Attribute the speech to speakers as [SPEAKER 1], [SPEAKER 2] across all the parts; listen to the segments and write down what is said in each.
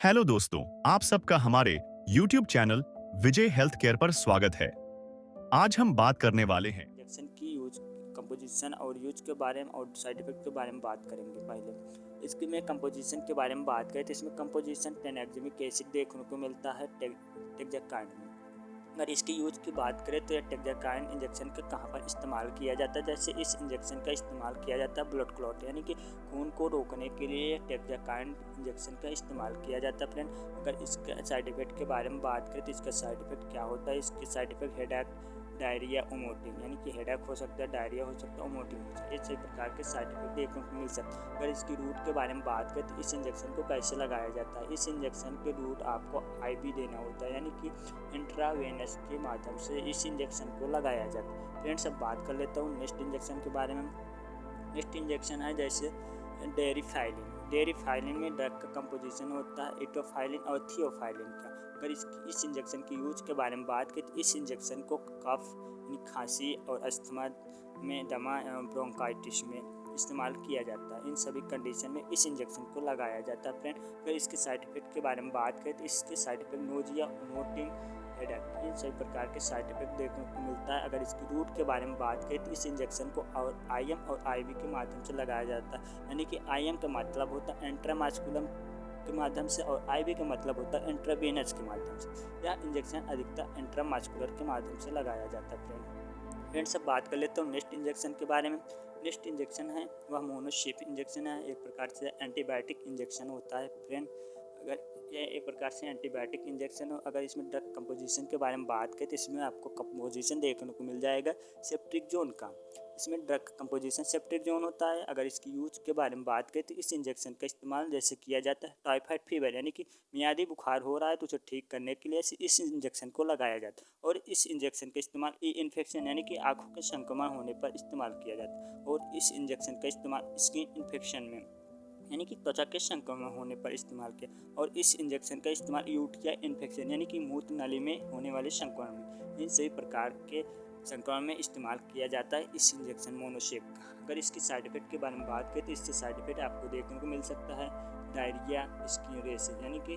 [SPEAKER 1] Hello दोस्तों, आप सबका हमारे YouTube चैनल विजय हेल्थ केयर पर स्वागत है। आज हम बात करने वाले हैं
[SPEAKER 2] इंजेक्शन की यूज कंपोजिशन और यूज के बारे में और साइड इफेक्ट के बारे में बात करेंगे। पहले इसकी में कंपोजिशन के बारे में बात करें तो इसमें कंपोजिशन टेनेक्जिमिक एसिड देखने को मिलता है टेक्साकाइन में। अगर इसकी यूज की बात करें तो यह टेक्साकाइन इंजेक्शन का कहाँ पर इस्तेमाल किया जाता है। जैसे इस इंजेक्शन का इस्तेमाल किया जाता है ब्लड क्लॉट यानी कि खून को रोकने के लिए टेक्साकाइन इंजेक्शन का इस्तेमाल किया जाता है। फ्रेंड, अगर इसके साइड इफेक्ट के बारे में बात करें तो इसका साइड इफेक्ट क्या होता है। इसके side effect headache, diarrhoea, vomiting यानी कि हेडेक हो सकता है, डायरिया हो सकता है, वोमिटिंग हो सकता है। इस सभी प्रकार के साइड इफेक्ट देखने को मिल सकते हैं। अगर इसकी रूट के बारे में बात करें तो इस इंजेक्शन को कैसे लगाया जाता है। इस इंजेक्शन के रूट आपको आईवी देना होता है यानी कि इंट्रावेनस के माध्यम से इस इंजेक्शन को लगाया जाता है। फ्रेंड्स, अब बात कर लेता हूँ नेक्स्ट इंजेक्शन के बारे में। नेक्स्ट इंजेक्शन है जैसे डेरिफाइलिन। डेरिफाइलिन में ड्रग का कंपोजिशन होता है इटोफाइलिन और थियोफाइलिन का। अगर इस इंजेक्शन की यूज के बारे में बात करें तो इस इंजेक्शन को कफ यानी खांसी और अस्थमा में, दमा एवं ब्रोंकाइटिस में इस्तेमाल किया जाता है। इन सभी कंडीशन में इस इंजेक्शन को लगाया जाता है। फ्रेंड, अगर इसके साइड इफेक्ट के बारे में बात करें तो इसके side effect nausea, vomiting, headache, इन सभी प्रकार के साइड इफेक्ट देखने को मिलता है। अगर इसकी रूट के बारे में बात करें तो इस इंजेक्शन को और आईएम और आईवी के माध्यम से लगाया जाता है यानी कि आईएम का मतलब होता है इंट्रामास्कुलम के माध्यम से और आईवी का मतलब होता है इंट्रावेनस के माध्यम से। यह इंजेक्शन अधिकतर इंट्रामास्कुलर के माध्यम से लगाया जाता है। फ्रेंड्स, अब बात कर लेते हैं नेक्स्ट इंजेक्शन के बारे में। नेक्स्ट इंजेक्शन है वह मोनोशिप इंजेक्शन है। एक प्रकार से एंटीबायोटिक इंजेक्शन होता है। फ्रेंड, अगर यह एक प्रकार से एंटीबायोटिक इंजेक्शन हो, अगर इसमें ड्रग कंपोजिशन के बारे में बात करें तो इसमें आपको कंपोजिशन देखने को मिल जाएगा सेप्टिक जोन का। इसमें ड्रग कंपोजिशन सेप्टिक जोन होता है। अगर इसकी यूज के बारे में बात करें तो इस इंजेक्शन का इस्तेमाल जैसे किया जाता है टाइफाइड फीवर यानी कि मियादी बुखार हो रहा है तो उसे ठीक करने के लिए इस इंजेक्शन को लगाया जाता है। और इस इंजेक्शन का इस्तेमाल ई इन्फेक्शन यानी कि आंखों के संक्रमण होने पर इस्तेमाल किया जाता है। और इस इंजेक्शन का इस्तेमाल स्किन इन्फेक्शन में यानी कि त्वचा के संक्रमण होने पर इस्तेमाल किया। और इस इंजेक्शन का इस्तेमाल यूटिया इन्फेक्शन यानी कि मूत्र नली में होने वाले संक्रमण में, इन सभी प्रकार के संक्रमण में इस्तेमाल किया जाता है इस इंजेक्शन मोनोशेप का। अगर इसकी साइड इफेक्ट के बारे में बात करें तो इससे साइड इफेक्ट आपको देखने को मिल सकता है डायरिया, स्किन रेशेज यानी कि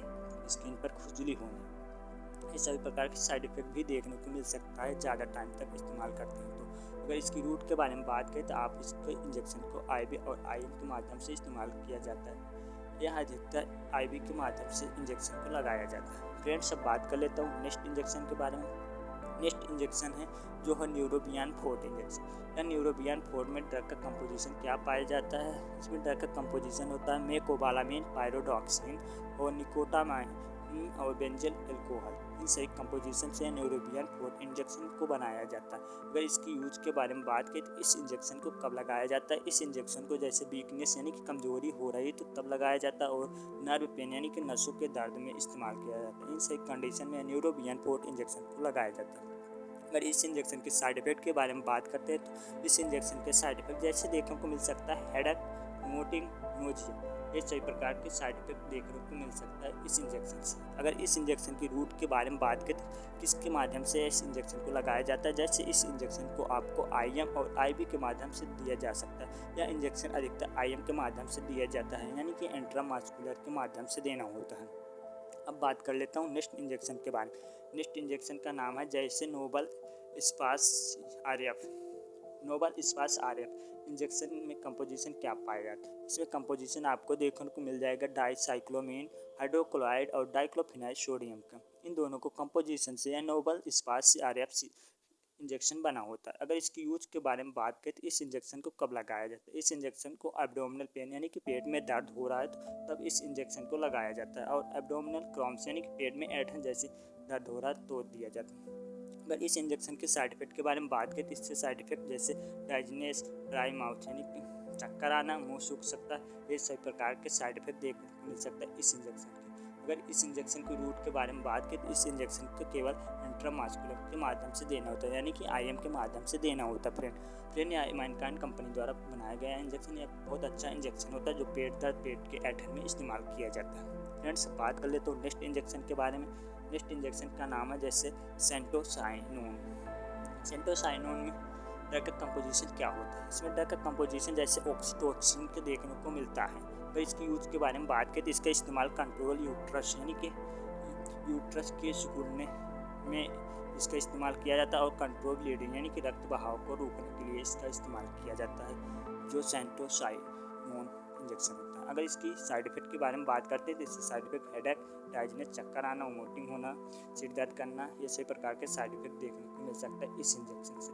[SPEAKER 2] स्किन पर खुजली होना। इस सभी प्रकार के साइड इफेक्ट भी देखने को मिल सकता है ज़्यादा टाइम तक इस्तेमाल करते हैं तो। अगर इसकी रूट के बारे में बात करें तो आप इसके इंजेक्शन को आईवी और आईएम के माध्यम से इस्तेमाल किया जाता है। यह अधिकतर आईवी के माध्यम से इंजेक्शन को लगाया जाता है। फ्रेंड्स, अब बात कर लेता हूँ नेक्स्ट इंजेक्शन के बारे में। नेक्स्ट इंजेक्शन है जो है न्यूरोबियन फोर्ट इंजेक्शन। या न्यूरोबियन फोर्ट में ड्रग का कंपोजिशन क्या पाया जाता है। इसमें ड्रग का कंपोजिशन होता है मेकोबालामिन, पायरोडॉक्सिन और निकोटामाइन और बेंजल अल्कोहल। इन सही कंपोजिशन से न्यूरोबियन फोर्ट इंजेक्शन को बनाया जाता है। अगर इसकी यूज के बारे में बात करें तो इस इंजेक्शन को कब लगाया जाता है। इस इंजेक्शन को जैसे वीकनेस यानी कि कमजोरी हो रही है तो तब लगाया जाता है। और नर्व पेन यानी कि नसों के दर्द में इस्तेमाल किया जाता है। इन सही कंडीशन में न्यूरोबियन फोर्ट इंजेक्शन को लगाया जाता है। अगर इस इंजेक्शन के साइड इफेक्ट के बारे में बात करते हैं तो इस इंजेक्शन के साइड इफेक्ट जैसे देखने को मिल सकता है हेडेक, वोमिटिंग, नोजिया, ये सभी प्रकार के साइड इफेक्ट देखने को मिल सकता है इस इंजेक्शन से। अगर इस इंजेक्शन की रूट के बारे में बात करें तो किसके माध्यम से इस इंजेक्शन को लगाया जाता है। जैसे इस इंजेक्शन को आपको आईएम और आईवी के माध्यम से दिया जा सकता है। यह इंजेक्शन अधिकतर आईएम के माध्यम से दिया जाता है यानी कि इंट्रामास्कुलर के माध्यम से देना होता है। अब बात कर लेता हूँ नेक्स्ट इंजेक्शन के बारे में। नेक्स्ट इंजेक्शन का नाम है जैसे noble spas RF. Noble spas RF injection में कंपोजिशन क्या पाया जाता है। इसमें कंपोजिशन आपको देखने को मिल जाएगा डाइसाइक्लोमीन, हाइड्रोक्लोराइड और डाइक्लोफिनाइल सोडियम का। इन दोनों को कंपोजिशन से यह नोबल स्पास आरएफ इंजेक्शन बना होता है। अगर इसकी यूज के बारे में बात करें तो इस इंजेक्शन को कब लगाया जाता है। इस इंजेक्शन को एब्डोमिनल पेन यानी कि पेट में दर्द हो रहा है तो तब इस इंजेक्शन को लगाया जाता है। और एब्डोमिनल क्रॉम्स यानी कि पेट में ऐठन जैसे दर्द हो रहा है तो दिया जाता है। अगर इस इंजेक्शन के साइड इफेक्ट के बारे में बात करें तो इससे साइड इफेक्ट जैसे डाइजनेस, ड्राई माउथ यानी कि चक्कर आना, मुंह सूख सकता है, ये सभी प्रकार के साइड इफेक्ट देखने को मिल सकता है इस इंजेक्शन के। अगर इस इंजेक्शन की रूट के बारे में बात करें तो इस इंजेक्शन को केवल इंट्रामास्कुलर के माध्यम से देना होता है यानी कि आईएम के माध्यम से देना होता है। फ्रेंड, यह मैनकाइंड कंपनी द्वारा बनाया गया इंजेक्शन यह बहुत अच्छा इंजेक्शन होता है जो पेट दर्द, पेट के ऐठन में इस्तेमाल किया जाता है। फ्रेंड्स, बात कर ले तो नेक्स्ट इंजेक्शन के बारे में। नेक्स्ट इंजेक्शन का नाम है जैसे सेंटोसाइनोन। सेंटोसाइनोन में ड्रग का कंपोजिशन क्या होता है। इसमें ड्रग का कंपोजिशन जैसे ऑक्सीटोसिन के देखने को मिलता है। अगर इसकी यूज़ के बारे में बात करें तो इसका इस्तेमाल कंट्रोल यूट्रस यानी कि यूट्रस के सिकुड़ने में इसका इस्तेमाल किया जाता है और कंट्रोल ब्लीडिंग यानी कि रक्त बहाव को रोकने के लिए इसका इस्तेमाल किया जाता है, जो सेंटोसाइमोन इंजेक्शन होता है। अगर इसकी साइड इफ़ेक्ट के बारे में बात करते हैं तो इससे साइड इफ़ेक्ट हेडेक, डाइजनेस, चक्कर आना, वोमिटिंग होना, सिर दर्द करना, ये सभी प्रकार के साइड इफ़ेक्ट देखने को मिल सकता है इस इंजेक्शन से।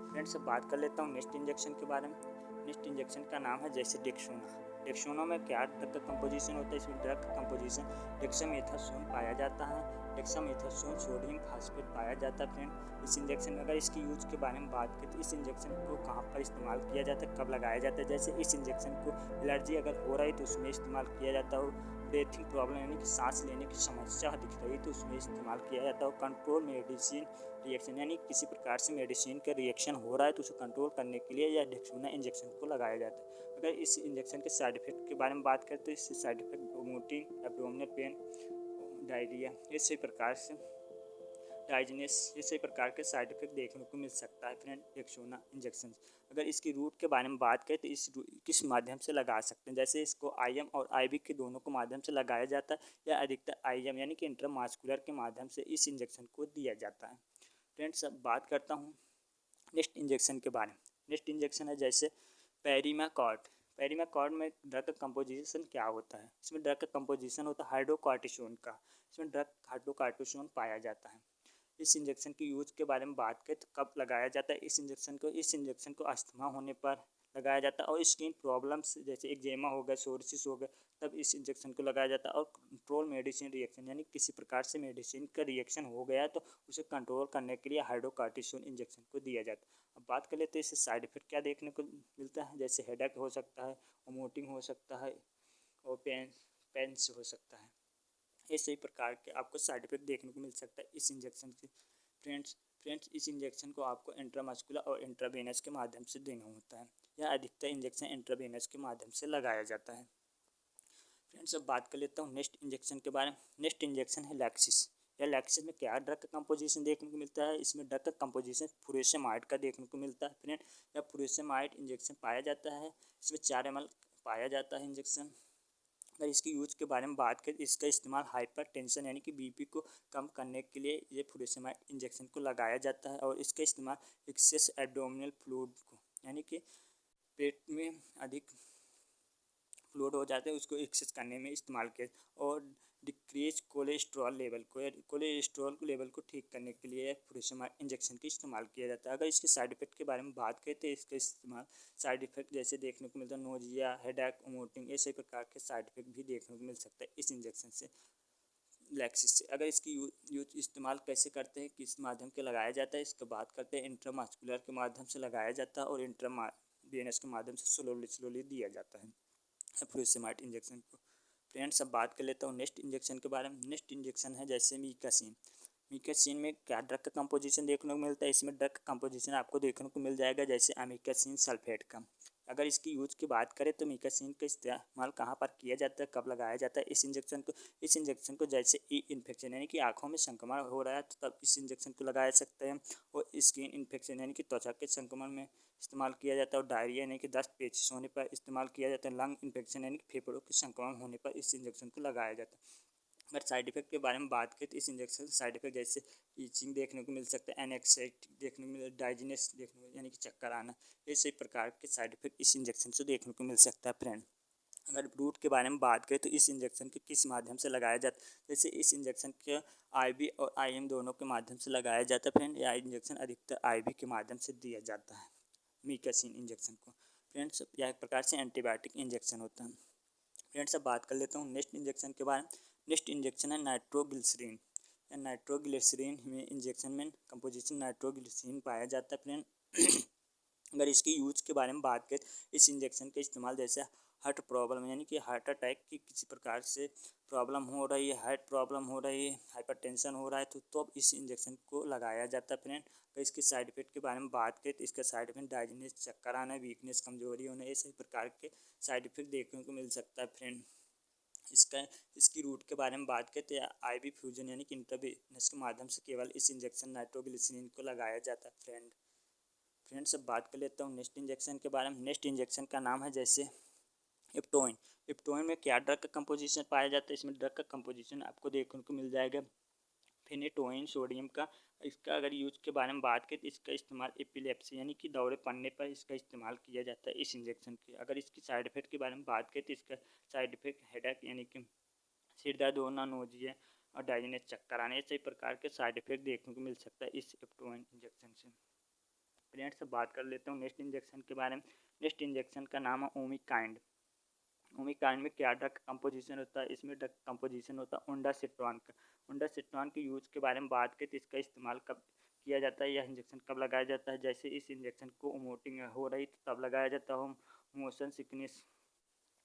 [SPEAKER 2] फ्रेंड्स अब बात कर लेता हूँ नेक्स्ट इंजेक्शन के बारे में। नेक्स्ट इंजेक्शन का नाम है जैसे डेक्सोना। डेक्सोना में क्या ड्रग का कंपोजिशन होता है? इसमें ड्रग का कंपोजिशन डेक्सामेथासोन पाया जाता है। डेक्सामेथासोन सोडियम फास्फेट पाया जाता है। फ्रेंड इस इंजेक्शन में अगर इसकी यूज़ के बारे में बात करें तो इस इंजेक्शन को कहाँ पर इस्तेमाल किया जाता है, कब लगाया जाता है? जैसे इस इंजेक्शन को एलर्जी अगर हो रही है तो उसमें इस्तेमाल किया जाता है। ब्रीथिंग प्रॉब्लम यानी कि सांस लेने की समस्या दिख रही है तो उसमें इस्तेमाल किया जाता है। कंट्रोल मेडिसिन रिएक्शन यानी किसी प्रकार से मेडिसिन का रिएक्शन हो रहा है तो उसे कंट्रोल करने के लिए यह डेक्सोना इंजेक्शन को लगाया जाता है। अगर इस इंजेक्शन के साइड इफेक्ट के बारे में बात करें तो इससे side effect vomiting, abdominal pain, diarrhoea, इसी प्रकार से डाइजनेस, ये सभी प्रकार के साइड इफेक्ट देखने को मिल सकता है फ्रेंड डेक्सोना इंजेक्शन। अगर इसकी रूट के बारे में बात करें तो इस किस माध्यम से लगा सकते हैं? जैसे इसको आईएम और आईवी के दोनों को माध्यम से लगाया जाता है या अधिकतर आईएम यानी कि इंट्रामास्कुलर के माध्यम से इस इंजेक्शन को दिया जाता है। फ्रेंड्स अब बात करता हूँ नेक्स्ट इंजेक्शन के बारे में। नेक्स्ट इंजेक्शन है जैसे पेरीमाकॉर्ड। पेरीमाकॉर्ड में ड्रग का कंपोजिशन क्या होता है? इसमें ड्रग का कंपोजिशन होता है हाइड्रोकॉर्टिसोन का। इसमें ड्रग हाइड्रोकॉर्टिसोन पाया जाता है। इस इंजेक्शन की यूज के बारे में बात करें तो कब लगाया जाता है इस इंजेक्शन को? इस इंजेक्शन को अस्थमा होने पर लगाया जाता है और स्किन प्रॉब्लम्स जैसे एक्जेमा हो गया, सोरियासिस हो गया, तब इस इंजेक्शन को लगाया जाता है। और कंट्रोल मेडिसिन रिएक्शन यानी किसी प्रकार से मेडिसिन का रिएक्शन हो गया तो उसे कंट्रोल करने के लिए हाइड्रोकॉर्टिसोन इंजेक्शन को दिया जाता है। अब बात कर लेते हैं इससे साइड इफेक्ट क्या देखने को मिलता है। जैसे हेडेक हो सकता है, वोमिटिंग हो सकता है और पेन्स हो सकता है। इसी प्रकार के आपको साइड इफेक्ट देखने को मिल सकता है इस इंजेक्शन से। फ्रेंड्स इस इंजेक्शन को आपको इंट्रामस्कुलर और इंट्रावेनस के माध्यम से देना होता है या अधिकतर इंजेक्शन इंट्रावेनस के माध्यम से लगाया जाता है। फ्रेंड्स अब बात कर लेता हूँ नेक्स्ट इंजेक्शन के बारे में। नेक्स्ट इंजेक्शन है लैक्सिस। या लैक्सिस में क्या ड्रग का कंपोजिशन देखने को मिलता है? इसमें ड्रग का कंपोजिशन फुरेसेमाइड का देखने को मिलता है फ्रेंड। या फुरेसेमाइड इंजेक्शन पाया जाता है। इसमें 4 ml पाया जाता है इंजेक्शन। अगर इसकी यूज के बारे में बात करें, इसका इस्तेमाल हाइपर टेंशन यानी कि बीपी को कम करने के लिए ये फुरेसेमाइड इंजेक्शन को लगाया जाता है। और इसका इस्तेमाल एक्सेस एब्डोमिनल फ्लूइड को यानी कि पेट में अधिक फ्लूइड हो जाते हैं उसको एक्सेस करने में इस्तेमाल किया। और डिक्रीज कोलेस्ट्रॉल लेवल को ठीक करने के लिए फुरेसेमाइड इंजेक्शन का इस्तेमाल किया जाता है। अगर इसके साइड इफेक्ट के बारे में बात करें तो इसका इस्तेमाल साइड इफेक्ट जैसे देखने को मिलता है नोजिया, हेडेक, वोमिटिंग, ऐसे प्रकार के साइड इफेक्ट भी देखने को मिल सकता है इस इंजेक्शन से, लैक्सिस से। अगर इसकी यूज इस्तेमाल कैसे करते हैं, किस माध्यम के लगाया जाता है, इसकी बात करते हैं। इंट्रामास्कुलर के माध्यम से लगाया जाता है और इंट्रावेनस के माध्यम से स्लोली दिया जाता है फुरेसेमाइड इंजेक्शन को। फ्रेंड्स अब बात कर लेता हूँ नेक्स्ट इंजेक्शन के बारे में। नेक्स्ट इंजेक्शन है जैसे मीकासिन। मीकासिन में क्या ड्रग का कंपोजिशन देखने को मिलता है? इसमें ड्रग का कंपोजिशन आपको देखने को मिल जाएगा जैसे अमीकासिन सल्फेट का। अगर इसकी यूज की बात करें तो मीकासिन का इस्तेमाल कहाँ पर किया जाता है, कब लगाया जाता है इस इंजेक्शन को? इस इंजेक्शन को जैसे ई इन्फेक्शन यानी कि आँखों में संक्रमण हो रहा है तो तब इस इंजेक्शन को लगाया सकते हैं। और स्किन इन्फेक्शन यानी कि त्वचा के संक्रमण में इस्तेमाल किया जाता है। और डायरिया यानी कि दस्त पेचिश होने पर इस्तेमाल किया जाता है। लंग इन्फेक्शन यानी कि फेफड़ों के संक्रमण होने पर इस इंजेक्शन को लगाया जाता है। अगर साइड इफेक्ट के बारे में बात करें तो इस इंजेक्शन से साइड इफेक्ट जैसे ईचिंग देखने को मिल सकता है, एनेक्साइटी देखने को मिल, डाइजनेस देखने को यानी कि चक्कर आना, ये सभी प्रकार के साइड इफेक्ट इस इंजेक्शन से देखने को मिल सकता है फ्रेंड। अगर रूट के बारे में बात करें तो इस इंजेक्शन के किस माध्यम से लगाया जाता है? जैसे इस इंजेक्शन के आईवी और आईएम दोनों के माध्यम से लगाया जाता है फ्रेंड। यह इंजेक्शन अधिकतर आईवी के माध्यम से दिया जाता है मीकासिन इंजेक्शन को। फ्रेंड्स यह एक प्रकार से एंटीबायोटिक इंजेक्शन होता है। फ्रेंड्स अब बात कर लेता हूँ नेक्स्ट इंजेक्शन के बारे में। नेक्स्ट इंजेक्शन है नाइट्रोग्लिसरीन। या नाइट्रोग्लिसरीन में इंजेक्शन में कंपोजिशन नाइट्रोग्लिसरीन पाया जाता है फ्रेंड। अगर इसकी यूज के बारे में बात करें, इस इंजेक्शन का इस्तेमाल जैसे हार्ट प्रॉब्लम यानी कि हार्ट अटैक की किसी प्रकार से प्रॉब्लम हो रही है, हार्ट प्रॉब्लम हो रही है, हाइपरटेंशन हो रहा है तो अब इस इंजेक्शन को लगाया जाता है फ्रेंड। अगर इसके साइड इफेक्ट के बारे में बात करें तो इसका साइड इफेक्ट डाइजनेस, चक्कर आना, वीकनेस, कमजोरी होना, ये सभी प्रकार के साइड इफेक्ट देखने को मिल सकता है फ्रेंड। इसकी रूट के बारे में बात करते हैं आईवी फ्यूजन यानी कि इंट्रावेनस के माध्यम से केवल इस इंजेक्शन नाइट्रोग्लिसरीन को लगाया जाता है फ्रेंड्स अब बात कर लेता हूँ नेक्स्ट इंजेक्शन के बारे में। नेक्स्ट इंजेक्शन का नाम है जैसे इप्टोइन। इप्टोइन में क्या ड्रग का कंपोजिशन पाया जाता है? इसमें ड्रग का कंपोजिशन आपको देखने को मिल जाएगा फेनेटोइन सोडियम का। इसका अगर यूज के बारे में बात करें तो इसका इस्तेमाल एपिलेप्सी यानी कि दौरे पड़ने पर इसका इस्तेमाल किया जाता है इस इंजेक्शन के। अगर इसकी साइड इफेक्ट के बारे में बात करें तो इसका साइड इफेक्ट हेडेक यानी कि सिर दर्द होना, नोजिया और डायरिया, चक्कर आने, ऐसे प्रकार के साइड इफेक्ट देखने को मिल सकता है इस एप्टोइन इंजेक्शन से। फ्रेंड्स से बात कर लेता हूँ नेक्स्ट इंजेक्शन के बारे में। नेक्स्ट इंजेक्शन का नाम है ओमिकाइंड। ओमिकाइंड में क्या ड्रग कंपोजिशन होता है? इसमें ड्रग कंपोजिशन होता है ओंडासिट्रॉन का। ओंडासिट्रॉन के यूज के बारे में बात करें तो इसका इस्तेमाल कब किया जाता है? यह इंजेक्शन कब लगाया जाता है? जैसे इस इंजेक्शन को वोमिटिंग हो रही तो तब लगाया जाता है, मोशन सिकनेस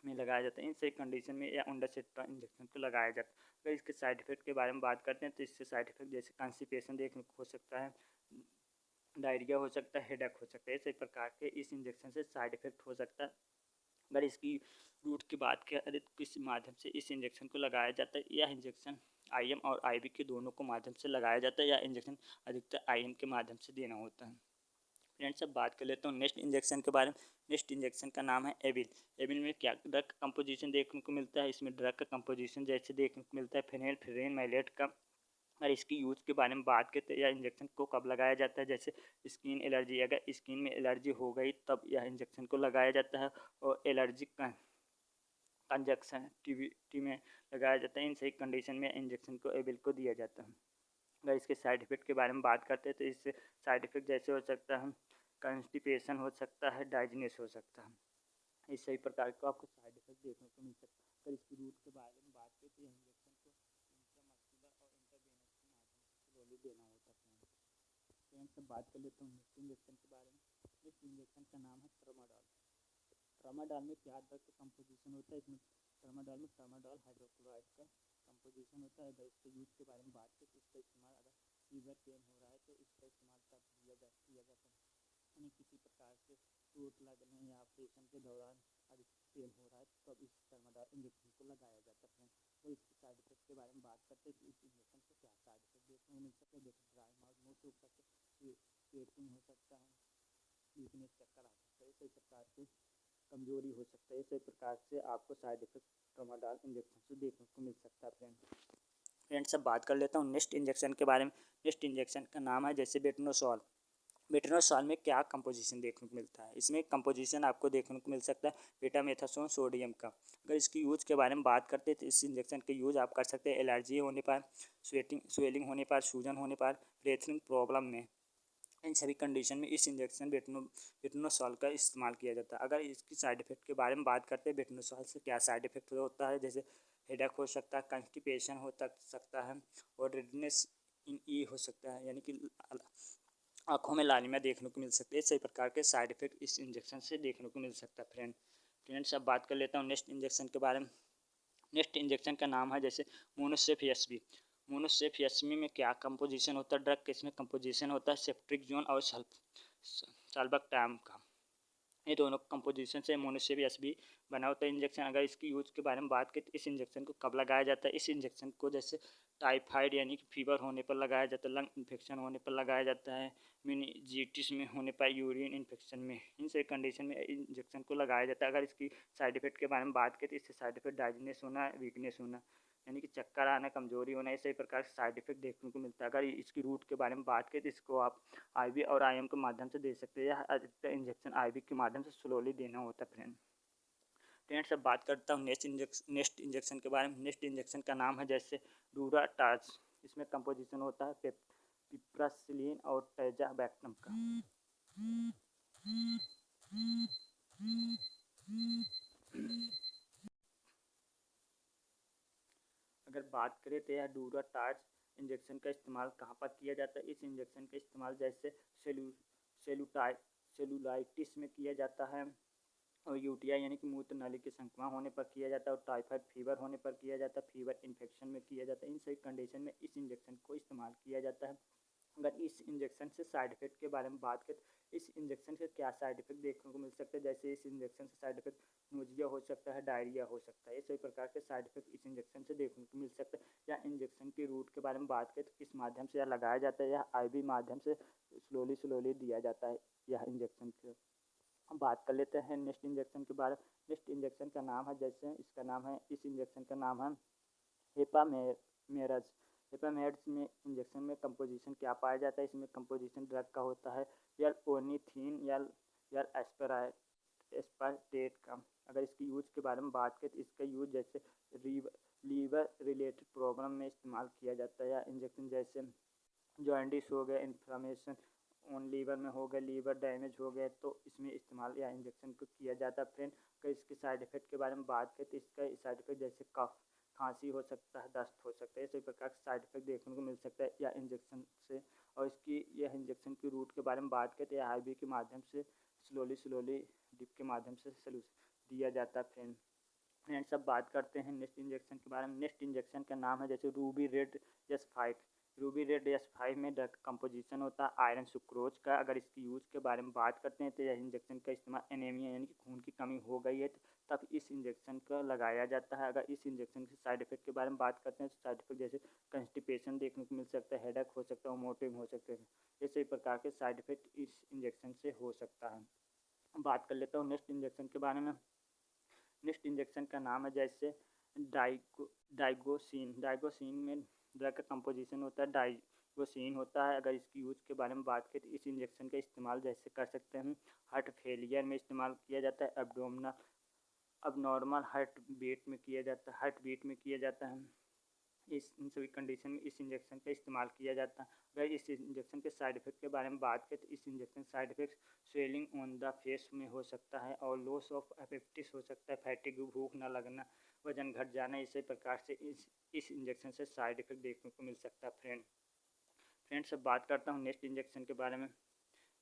[SPEAKER 2] में लगाया जाता है, इन सही कंडीशन में या ओंडासिट्रॉन इंजेक्शन को लगाया जाता है। अगर इसके साइड इफेक्ट के बारे में बात करते हैं तो इससे साइड इफेक्ट जैसे कॉन्स्टिपेशन देखने को हो सकता है, डायरिया हो सकता है, हेडेक हो सकता है, इस प्रकार के इस इंजेक्शन से साइड इफेक्ट हो सकता है। अगर इसकी रूट की बात करें तो किस माध्यम से इस इंजेक्शन को लगाया जाता है? यह इंजेक्शन आईएम और आईवी के दोनों को माध्यम से लगाया जाता है। यह इंजेक्शन अधिकतर आईएम के माध्यम से देना होता है। फ्रेंड्स अब बात कर लेता हूँ नेक्स्ट इंजेक्शन के बारे में। नेक्स्ट इंजेक्शन का नाम है एविल। एविल में क्या ड्रग का कंपोजिशन देखने को मिलता है? इसमें ड्रग का कंपोजिशन जैसे देखने को मिलता है फेनिलफ्रिन मैलेट का। और इसकी यूज़ के बारे में बात करें तो यह इंजेक्शन को कब लगाया जाता है? जैसे स्किन एलर्जी, अगर स्किन में एलर्जी हो गई तब यह इंजेक्शन को लगाया जाता है। और एलर्जी का कंजक्टिविटी में लगाया जाता है, इन सही कंडीशन में इंजेक्शन को एविल को दिया जाता है। अगर इसके साइड इफेक्ट के बारे में बात करते हैं तो इससे साइड इफेक्ट जैसे हो सकता है कॉन्स्टिपेशन हो सकता है, डाइजनेस हो सकता है, इस सही प्रकार को आपको साइड इफेक्ट देखने को मिल सकता है। अगर इसकी रूट के बारे में बात करें तो यह इंजेक्शन को इंट्रामस्कुलर और इंट्रावेनस के माध्यम से स्लोली देना होता है। फ्रेंड्स अब बात कर लेता हूँ नेक्स्ट इंजेक्शन के बारे में। नेक्स्ट इंजेक्शन का नाम है ट्रामाडोल। ट्रामाडोल में क्या ड्रग का कंपोजिशन होता है? इसमें ट्रामाडोल में ट्रामाडोल हाइड्रोक्लोराइड का कंपोजिशन होता है। अगर इसके यूज के बारे में बात करें तो इसका इस्तेमाल अगर फीवर पेन हो रहा है तो इसका इस्तेमाल तब किया जाता है, यानी किसी प्रकार से चोट लगने या ऑपरेशन के दौरान अधिक पेन हो रहा है तब इस ट्रामाडोल इंजेक्शन को लगाया जाता है। और इसके साइड इफेक्ट के बारे में बात करते हैं तो इस इंजेक्शन से क्या साइड इफेक्ट देखने को मिल सकता है? जैसे ड्राई माउथ मुँह सूख सकता है, पेटिंग हो सकता है, वीकनेस, चक्कर आ सकता है, इसी प्रकार से कमजोरी हो सकता है। इसी प्रकार से आपको साइड इफेक्ट ट्रामाडोल इंजेक्शन से देखने को मिल सकता है। फ्रेंड्स अब बात कर लेता हूँ नेक्स्ट इंजेक्शन के बारे में। नेक्स्ट इंजेक्शन का नाम है जैसे बेटनोसॉल। बेटनोसॉल में क्या कंपोजिशन देखने को मिलता है? इसमें कंपोजिशन आपको देखने को मिल सकता है बेटामेथासोन सोडियम का। अगर इसकी यूज के बारे में बात करते हैं तो इस इंजेक्शन का यूज आप कर सकते हैं एलर्जी होने पर, स्वेलिंग होने पर, सूजन होने पर, ब्रीथिंग प्रॉब्लम में, इन सभी कंडीशन में इस इंजेक्शन बेटनोसॉल का इस्तेमाल किया जाता है। अगर इसकी साइड इफेक्ट के बारे में बात करते हैं बेटनोसॉल से क्या साइड इफेक्ट होता है? जैसे हेडेक हो सकता है, कॉन्स्टिपेशन हो सकता है और रेडनेस इन ई हो सकता है, यानी कि आँखों में लालिमा देखने को मिल सकती है। इसी प्रकार के साइड इफेक्ट इस इंजेक्शन से देखने को मिल सकता है। फ्रेंड्स अब बात कर लेता हूँ नेक्स्ट इंजेक्शन के बारे में। नेक्स्ट इंजेक्शन का नाम है जैसे मोनोसेफियसबी। मोनोसेफियसमी में क्या कंपोजिशन होता है? ड्रग के इसमें कंपोजिशन होता है सेफ्ट्रिक्सोन और सल्बक्टाम का। ये दोनों कंपोजिशन से मोनोसेफियसबी बना होता है इंजेक्शन। अगर इसकी यूज के बारे में बात करें तो इस इंजेक्शन को कब लगाया जाता है? इस इंजेक्शन को जैसे टाइफाइड यानी कि फीवर होने पर लगाया जाता है, लंग इन्फेक्शन होने पर लगाया जाता है, मेनिंजाइटिस में होने पर, यूरिन इन्फेक्शन में, इन सभी कंडीशन में इंजेक्शन को लगाया जाता है। अगर इसकी साइड इफेक्ट के बारे में बात करें तो इससे साइड इफेक्ट डाइजनेस होना, वीकनेस होना, यानी कि चक्कर आना, कमजोरी होना, इसी प्रकार से साइड इफेक्ट देखने को मिलता है। अगर इसकी रूट के बारे में बात करें तो इसको आप आईवी और आईएम के माध्यम से दे सकते हैं। यह अधिकतर इंजेक्शन आईवी के माध्यम से स्लोली देना होता है। फ्रेंड्स अब बात करता हूँ नेक्स्ट इंजेक्शन के बारे में। नेक्स्ट इंजेक्शन का नाम है जैसे डूराटाज। इसमें कंपोजिशन होता है पिप्रासिलिन और टैजाबैक्टम का। अगर बात करें तो यह डूराटाज इंजेक्शन का इस्तेमाल कहाँ पर किया जाता है? इस इंजेक्शन का इस्तेमाल जैसे सेलुलाइटिस में किया जाता है और यूटीआई यानी कि मूत्र नाली के संक्रमण होने पर किया जाता है और टाइफाइड फीवर होने पर किया जाता है, फीवर इन्फेक्शन में किया जाता है। इन सभी कंडीशन में इस इंजेक्शन को इस्तेमाल किया जाता है। अगर इस इंजेक्शन से साइड इफेक्ट के बारे में बात करें, इस इंजेक्शन से क्या साइड इफेक्ट देखने को मिल सकता है? जैसे इस इंजेक्शन से साइड इफेक्ट नोजिया हो सकता है, डायरिया हो सकता है, इसी प्रकार के साइड इफेक्ट इस इंजेक्शन से देखने को मिल सकता है। या इंजेक्शन की रूट के बारे में बात करें तो किस माध्यम से यह लगाया जाता है? यह आईवी माध्यम से स्लोली दिया जाता है यह इंजेक्शन। हम बात कर लेते हैं नेक्स्ट इंजेक्शन के बारे में। नेक्स्ट इंजेक्शन का नाम है, जैसे इसका नाम है, इस इंजेक्शन का नाम है हेपामेरज। हेपामेरज में इंजेक्शन में कंपोजिशन क्या पाया जाता है? इसमें कंपोजिशन ड्रग का होता है या ओनिथीन या एस्पार्टेट का। अगर इसकी यूज के बारे में बात करें तो इसका यूज जैसे लीवर रिलेटेड प्रॉब्लम में इस्तेमाल किया जाता है, या इंजेक्शन जैसे जॉइंटिस हो गया, इन्फ्लामेशन ऑन लीवर में हो गया, लीवर डैमेज हो गया, तो इसमें इस्तेमाल या इंजेक्शन को किया जाता है फ्रेंड। अगर इसके साइड इफ़ेक्ट के बारे में बात करें तो इसका साइड इफ़ेक्ट जैसे कफ, खांसी हो सकता है, दस्त हो सकता है, इसी प्रकार के साइड इफ़ेक्ट देखने को मिल सकता है या इंजेक्शन से। और इसकी यह इंजेक्शन की रूट के बारे में बात करें तो आईवी के माध्यम से स्लोली डिप के माध्यम से सलूशन दिया जाता है फ्रेंड। फ्रेंड्स अब बात करते हैं नेक्स्ट इंजेक्शन के बारे में। नेक्स्ट इंजेक्शन का नाम है जैसे Ruby red S 5। Ruby red S 5 में ड्रग कंपोजिशन होता है आयरन सुक्रोज का। अगर इसकी यूज के बारे में बात करते हैं तो यह इंजेक्शन का इस्तेमाल एनीमिया यानी कि खून की कमी हो गई है तब इस इंजेक्शन का लगाया जाता है। अगर इस इंजेक्शन के साइड इफेक्ट के बारे में बात करते हैं तो साइड इफेक्ट जैसे कंस्टिपेशन देखने को मिल सकता है, हेडेक हो सकता है, वोमिटिंग हो सकते हैं, इसी प्रकार के साइड इफेक्ट इस इंजेक्शन से हो सकता है। बात कर लेता हूँ नेक्स्ट इंजेक्शन के बारे में। नेक्स्ट इंजेक्शन का नाम है जैसे डाइगोसिन। डाइगोसिन में ड्रग का कंपोजिशन होता है डाइगोसिन होता है। अगर इसकी यूज के बारे में बात करें तो इस इंजेक्शन का इस्तेमाल जैसे कर सकते हैं हार्ट फेलियर में इस्तेमाल किया जाता है, एब्डोमिनल अब नॉर्मल हार्ट बीट में किया जाता है, हार्ट बीट में किया जाता है। इन सभी कंडीशन में इस इंजेक्शन का इस्तेमाल किया जाता है। अगर इस इंजेक्शन के साइड इफेक्ट के बारे में बात करें तो इस injection side effect swelling on the face में हो सकता है और लॉस ऑफ एपेटिस हो सकता है, फैटिग, भूख न लगना, वजन घट जाना। इसी प्रकार से इस इंजेक्शन से साइड इफेक्ट देखने को मिल सकता है फ्रेंड्स अब बात करता हूँ नेक्स्ट इंजेक्शन के बारे में।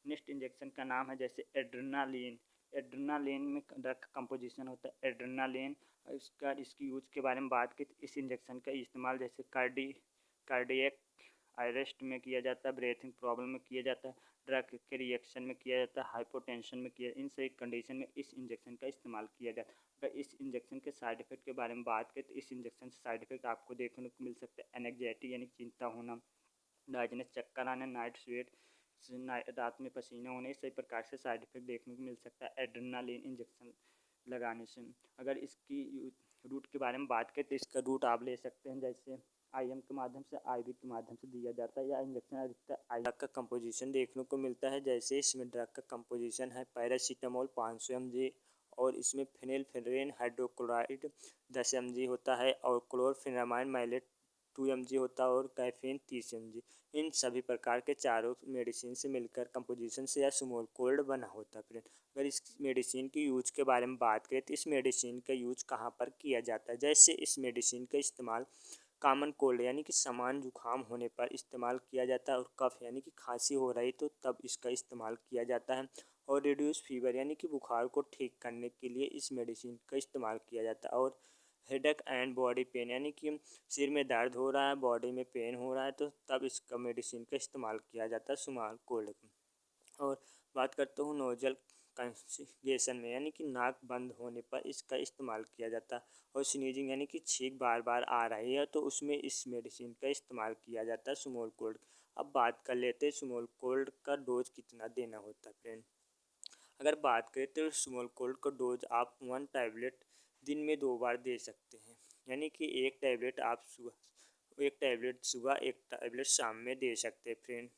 [SPEAKER 2] नेक्स्ट इंजेक्शन का नाम है जैसे एड्रेनालिन। एड्रेनालिन में ड्रग का कंपोजिशन होता है एड्रेनालिन। इसकी यूज के बारे में बात की तो इस इंजेक्शन का इस्तेमाल जैसे कार्डियक अरेस्ट में किया जाता है, ब्रीथिंग प्रॉब्लम में किया जाता है, ड्रग के रिएक्शन में किया जाता है, हाइपोटेंशन में किया, इन सभी कंडीशन में इस इंजेक्शन का इस्तेमाल किया जाता है। अगर इस इंजेक्शन के साइड इफेक्ट के बारे में बात करें तो इस इंजेक्शन से साइड इफेक्ट आपको देखने को मिल सकता है एनेक्जाइटी यानी चिंता होना, डायजनस चक्कर आना, नाइट स्वेट, रात में पसीना होने, इस प्रकार से साइड इफेक्ट देखने को मिल सकता है एड्रेनालिन इंजेक्शन लगाने से। अगर इसकी रूट के बारे में बात करें तो इसका रूट आप ले सकते हैं जैसे आईएम के माध्यम से, आईवी के माध्यम से दिया जाता है या इंजेक्शन अधिकतर ड्रग का कंपोजिशन देखने को मिलता है। जैसे इसमें ड्रग का कंपोजिशन है पैरासीटामोल 500 mg और इसमें फेनिलफ्रेन हाइड्रोक्लोराइड 10 mg होता है और क्लोरफेनामाइन मैलेट 2 mg होता है और कैफीन 30 mg। इन सभी प्रकार के चारों मेडिसिन से मिलकर कंपोजिशन से या स्मॉल कोल्ड बना होता है फ्रेंड। अगर इस मेडिसिन की यूज के बारे में बात करें तो इस मेडिसिन का यूज कहाँ पर किया जाता है? जैसे इस मेडिसिन का इस्तेमाल कॉमन कोल्ड यानी कि सामान्य जुकाम होने पर इस्तेमाल किया जाता है और कफ यानी कि खांसी हो रही तो तब इसका इस्तेमाल किया जाता है और रिड्यूस फीवर यानी कि बुखार को ठीक करने के लिए इस मेडिसिन का इस्तेमाल किया जाता है और हेडेक एंड बॉडी पेन यानी कि सिर में दर्द हो रहा है, बॉडी में पेन हो रहा है तो तब इसका मेडिसिन का इस्तेमाल किया जाता है स्मॉल कोल्ड का। और बात करता हूँ नोजल कंसिगेशन में यानी कि नाक बंद होने पर इसका इस्तेमाल किया जाता है और स्नीजिंग यानी कि छींक बार बार आ रही है तो उसमें इस मेडिसिन का इस्तेमाल किया जाता है स्मॉल कोल्ड। अब बात कर लेते हैं स्मॉल कोल्ड का डोज कितना देना होता है फ्रेंड। अगर बात करें तो स्मॉल कोल्ड का डोज आप 1 टैबलेट दिन में 2 बार दे सकते हैं, यानी कि एक टैबलेट सुबह एक टैबलेट शाम में दे सकते हैं फ्रेंड।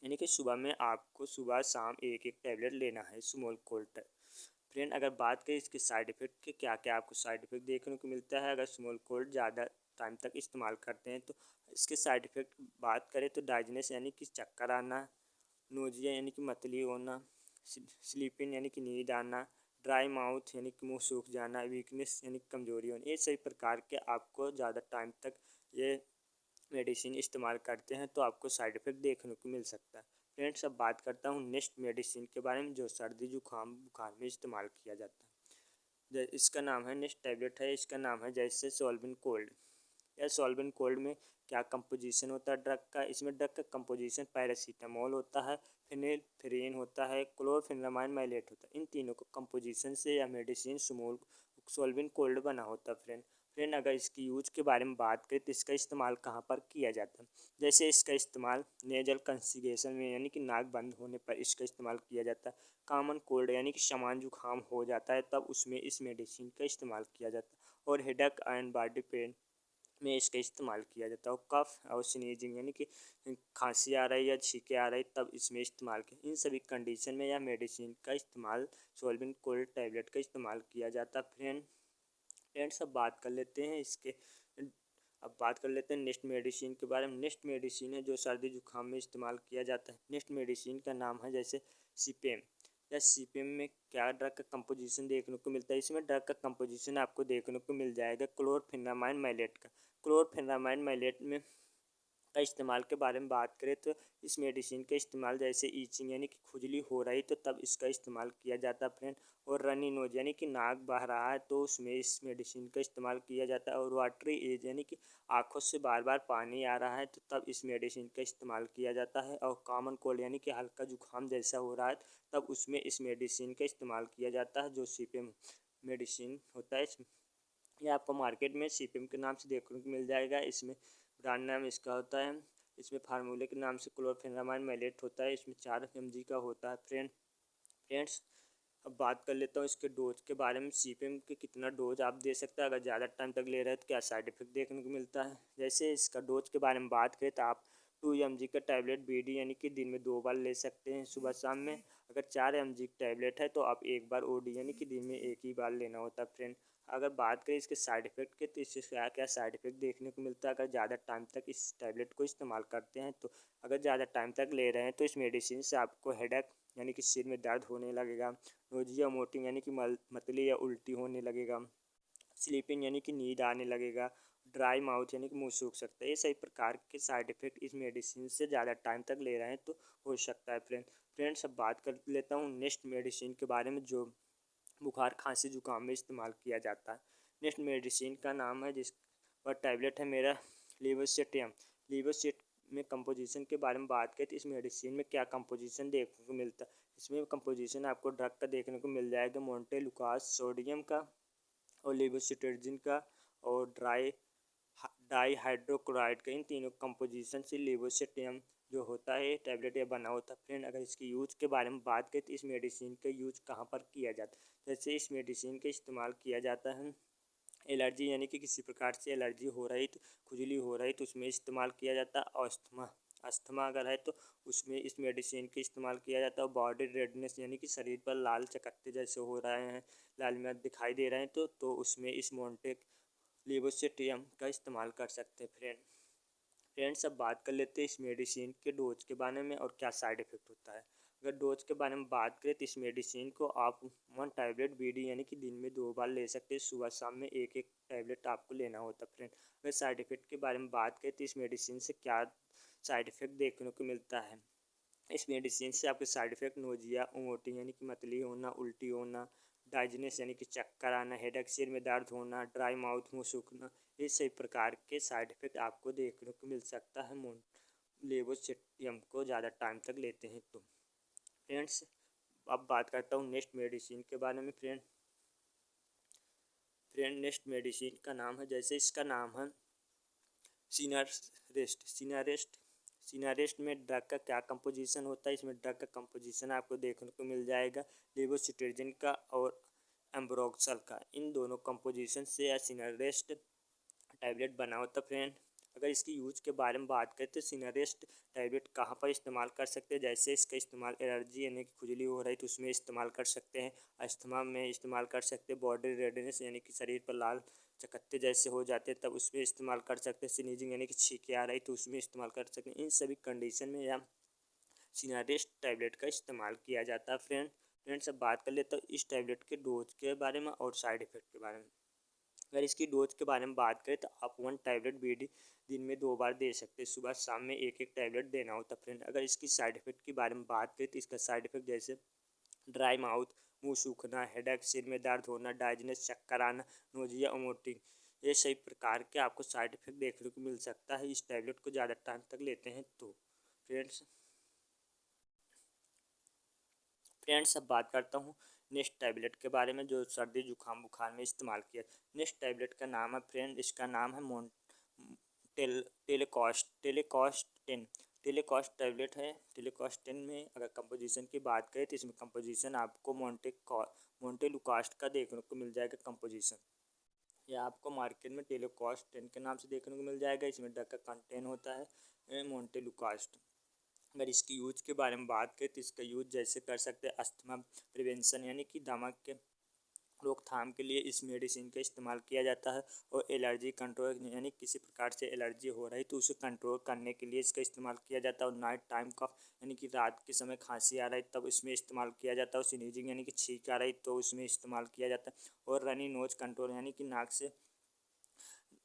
[SPEAKER 2] यानी कि सुबह में आपको सुबह शाम एक एक टैबलेट लेना है स्मॉल कोल्ड फ्रेंड। अगर बात करें इसके साइड इफ़ेक्ट के क्या क्या आपको साइड इफ़ेक्ट देखने को मिलता है अगर स्मॉल कोल्ड ज़्यादा टाइम तक इस्तेमाल करते हैं तो इसके साइड इफ़ेक्ट बात करें तो डाइजनेस यानी कि चक्कर आना, नोजिया यानी कि मतली होना, स्लीपिंग यानी कि नींद आना, ड्राई माउथ यानी कि मुंह सूख जाना, वीकनेस यानी कि कमजोरी होना, ये सभी प्रकार के आपको ज़्यादा टाइम तक ये मेडिसिन इस्तेमाल करते हैं तो आपको साइड इफ़ेक्ट देखने को मिल सकता है फ्रेंड्स। अब बात करता हूँ नेक्स्ट मेडिसिन के बारे में जो सर्दी जुकाम बुखार में इस्तेमाल किया जाता है। इसका नाम है नेक्स्ट टैबलेट है, इसका नाम है जैसे सॉल्विन कोल्ड। या सॉल्विन कोल्ड में क्या कंपोजिशन होता है ड्रग का? इसमें ड्रग का कंपोजिशन पैरासीटामोल होता है, फेनिलफ्रेन होता है, क्लोरफेनामाइन मैलेट होता है। इन तीनों को कंपोजिशन से या मेडिसिन स्मॉल सॉल्विन कोल्ड बना होता है फ्रेंड। फ्रेंड अगर इसकी यूज के बारे में बात करें तो इसका इस्तेमाल कहाँ पर किया जाता है। जैसे इसका इस्तेमाल नेजल कंसिगेशन में यानी कि नाक बंद होने पर इसका इस्तेमाल किया जाता है। कॉमन कोल्ड यानी कि सामान्य जुकाम हो जाता है तब उसमें इस मेडिसिन का इस्तेमाल किया जाता है। और हेडेक एंड बॉडी पेन में इसका इस्तेमाल किया जाता है। और कफ और स्नीजिंग यानी कि खांसी आ रही है या छींके आ रही तब इसमें इस्तेमाल किया। इन सभी कंडीशन में यह मेडिसिन का इस्तेमाल सोलबिन कोल्ड टैबलेट का इस्तेमाल किया जाता है। फ्रेंड्स अब बात कर लेते हैं इसके अब बात कर लेते हैं नेक्स्ट मेडिसिन के बारे में। नेक्स्ट मेडिसिन है जो सर्दी जुकाम में इस्तेमाल किया जाता है। नेक्स्ट मेडिसिन का नाम है जैसे सीपेम। या सीपेम में क्या ड्रग का कंपोजिशन देखने को मिलता है। इसमें ड्रग का कंपोजिशन आपको देखने को मिल जाएगा क्लोरफेनामाइन मैलेट का। क्लोरफेनामाइन मैलेट में का इस्तेमाल के बारे में बात करें तो इस मेडिसिन का इस्तेमाल जैसे ईचिंग यानी कि खुजली हो रही तो तब इसका इस्तेमाल किया जाता है फ्रेंड। और रनी नोज यानी कि नाक बह रहा है तो उसमें इस मेडिसिन का इस्तेमाल किया जाता है। और वाटरी एज यानी कि आँखों से बार बार पानी आ रहा है तो तब इस मेडिसिन का इस्तेमाल किया जाता है। और कॉमन कोल्ड यानी कि हल्का जुकाम जैसा हो रहा है तब उसमें इस मेडिसिन का इस्तेमाल किया जाता है जो सीपेम मेडिसिन होता है। ये आपको मार्केट में सीपेम के नाम से देखने को मिल जाएगा। इसमें ब्रांड नाम इसका होता है। इसमें फार्मूले के नाम से क्लोरफेनामाइन मैलेट होता है। इसमें 4 mg का होता है फ्रेंड्स अब बात कर लेता हूँ इसके डोज के बारे में। सीपेम के कितना डोज आप दे सकते हैं। अगर ज़्यादा टाइम तक ले रहे हैं तो क्या साइड इफेक्ट देखने को मिलता है। जैसे इसका डोज के बारे में बात करें तो आप 2 mg का टैबलेट बीडी यानी कि दिन में 2 बार ले सकते हैं सुबह शाम में। अगर 4 mg टैबलेट है तो आप 1 बार ओडी यानी कि दिन में 1 ही बार लेना होता है फ्रेंड। अगर बात करें इसके साइड इफेक्ट के तो इससे क्या क्या साइड इफेक्ट देखने को मिलता है। अगर ज़्यादा टाइम तक इस टैबलेट को इस्तेमाल करते हैं तो अगर ज़्यादा टाइम तक ले रहे हैं तो इस मेडिसिन से आपको हेडेक यानी कि सिर में दर्द होने लगेगा। नोजिया मोटिंग यानी कि मतली या उल्टी होने लगेगा। स्लीपिंग यानी कि नींद आने लगेगा। ड्राई माउथ यानी कि मुंह सूख सकता है। ये सभी प्रकार के साइड इफेक्ट इस मेडिसिन से ज़्यादा टाइम तक ले रहे हैं तो हो सकता है फ्रेंड्स अब बात कर लेता हूँ नेक्स्ट मेडिसिन के बारे में जो बुखार खांसी जुकाम में इस्तेमाल किया जाता है। नेक्स्ट मेडिसिन का नाम है जिस वह टैबलेट है मेरा लीवोसिटियम। लीवोसिट में कंपोजिशन के बारे में बात करें तो इस मेडिसिन में क्या कंपोजिशन देखने को मिलता है। इसमें कंपोजिशन आपको ड्रग का देखने को मिल जाएगा मोन्टेलुकास सोडियम का और लेवोसिट्रेजिन का और डाई हाइड्रोक्लोराइड का। इन तीनों कंपोजिशन से लेवोसिटियम जो होता है टैबलेट या बना होता है फ्रेंड। अगर इसकी यूज के बारे में बात करें तो इस मेडिसिन का यूज कहाँ पर किया जाता है। जैसे इस मेडिसिन का इस्तेमाल किया जाता है एलर्जी यानी कि किसी प्रकार से एलर्जी हो रही तो खुजली हो रही तो उसमें इस्तेमाल किया जाता है। अस्थमा अगर है तो उसमें इस मेडिसिन का इस्तेमाल किया जाता है। बॉडी रेडनेस यानी कि शरीर पर लाल चकत्ते जैसे हो रहे हैं लालिमा दिखाई दे रहे हैं तो उसमें इस मोन्टेक लेवोसिटियम का इस्तेमाल कर सकते हैं फ्रेंड्स अब बात कर लेते हैं इस मेडिसिन के डोज के बारे में और क्या साइड इफेक्ट होता है। अगर डोज के बारे में बात करें तो इस मेडिसिन को आप 1 टैबलेट बीडी यानी कि दिन में 2 बार ले सकते हैं। सुबह शाम में एक एक टैबलेट आपको लेना होता है फ्रेंड। अगर साइड इफेक्ट के बारे में बात करें तो इस मेडिसिन से क्या साइड इफेक्ट देखने को मिलता है। इस मेडिसिन से आपके साइड इफेक्ट नोजिया वोमिटिंग यानी कि मतली होना उल्टी होना डाइजनेस यानी कि चक्कर आना हेडेक सिर में दर्द होना ड्राई माउथ मुँह सूखना ये सभी प्रकार के साइड इफेक्ट आपको देखने को मिल सकता है लेवोसिटियम को ज़्यादा टाइम तक लेते हैं तो फ्रेंड्स अब बात करता हूँ नेक्स्ट मेडिसिन के बारे में फ्रेंड नेक्स्ट मेडिसिन का नाम है जैसे इसका नाम है सिनारेस्ट में ड्रग का क्या कंपोजिशन होता है। इसमें ड्रग का कंपोजिशन आपको देखने को मिल जाएगा लेवोसिट्रेजिन का और एम्ब्रोक्सल का। इन दोनों कंपोजिशन से सिनारेस्ट टैबलेट बना होता है फ्रेंड। अगर इसकी यूज के बारे में बात करें तो सिनारेस्ट टैबलेट कहाँ पर इस्तेमाल कर सकते हैं। जैसे इसका इस्तेमाल एलर्जी यानी कि खुजली हो रही तो उसमें इस्तेमाल कर सकते हैं। अस्थमा में इस्तेमाल कर सकते हैं। बॉडी रेडनेस यानी कि शरीर पर लाल चकत्ते जैसे हो जाते हैं तब उसमें इस्तेमाल कर सकते हैं। स्नीजिंग यानी कि छींके आ रही तो उसमें इस्तेमाल कर सकते हैं। इन सभी कंडीशन में यह सिनारेस्ट टैबलेट का इस्तेमाल किया जाता है फ्रेंड्स अब बात कर लेते हैं इस टैबलेट के डोज के बारे में और साइड इफेक्ट के बारे में। अगर इसकी डोज के बारे में बात करें तो आप 1 टैबलेट बीडी दिन में 2 बार दे सकते हैं। सुबह शाम में एक एक टैबलेट देना होता है फ्रेंड। अगर इसकी साइड इफेक्ट के बारे में बात करें तो इसका साइड इफेक्ट जैसे ड्राई माउथ मुंह सूखना हेडेक सिर में दर्द होना डाइजनेस चक्कर आना नोजिया वोमिटिंग ये सभी प्रकार के आपको साइड इफेक्ट देखने को मिल सकता है इस टैबलेट को ज़्यादा टाइम तक लेते हैं तो फ्रेंड्स अब बात करता हूँ नेक्स्ट टैबलेट के बारे में जो सर्दी जुकाम बुखार में इस्तेमाल किया। नेक्स्ट टैबलेट का नाम है फ्रेंड, इसका नाम है टेलीकॉस्ट 10। टेलीकॉस्ट टैबलेट है। टेलीकॉस्ट 10 में अगर कंपोजिशन की बात करें तो इसमें कंपोजिशन आपको मोंटेलुकास्ट का देखने को मिल जाएगा कंपोजिशन। यह आपको मार्केट में टेलीकॉस्ट 10 के नाम से देखने को मिल जाएगा। इसमें ड्रग का कंटेंट होता है मोंटेलुकास्ट। अगर इसकी यूज के बारे में बात करें तो इसका यूज जैसे कर सकते हैं अस्थमा प्रिवेंशन यानी कि दमा के रोकथाम के लिए इस मेडिसिन का इस्तेमाल किया जाता है। और एलर्जी कंट्रोल यानी किसी प्रकार से एलर्जी हो रही तो उसे कंट्रोल करने के लिए इसका इस्तेमाल किया जाता है। और नाइट टाइम कफ यानी कि रात के समय खांसी आ रही तब इसमें इस्तेमाल किया जाता है। और स्नीजिंग यानी कि छींक आ रही तो उसमें इस्तेमाल किया जाता है। और रनी नोज कंट्रोल यानी कि नाक से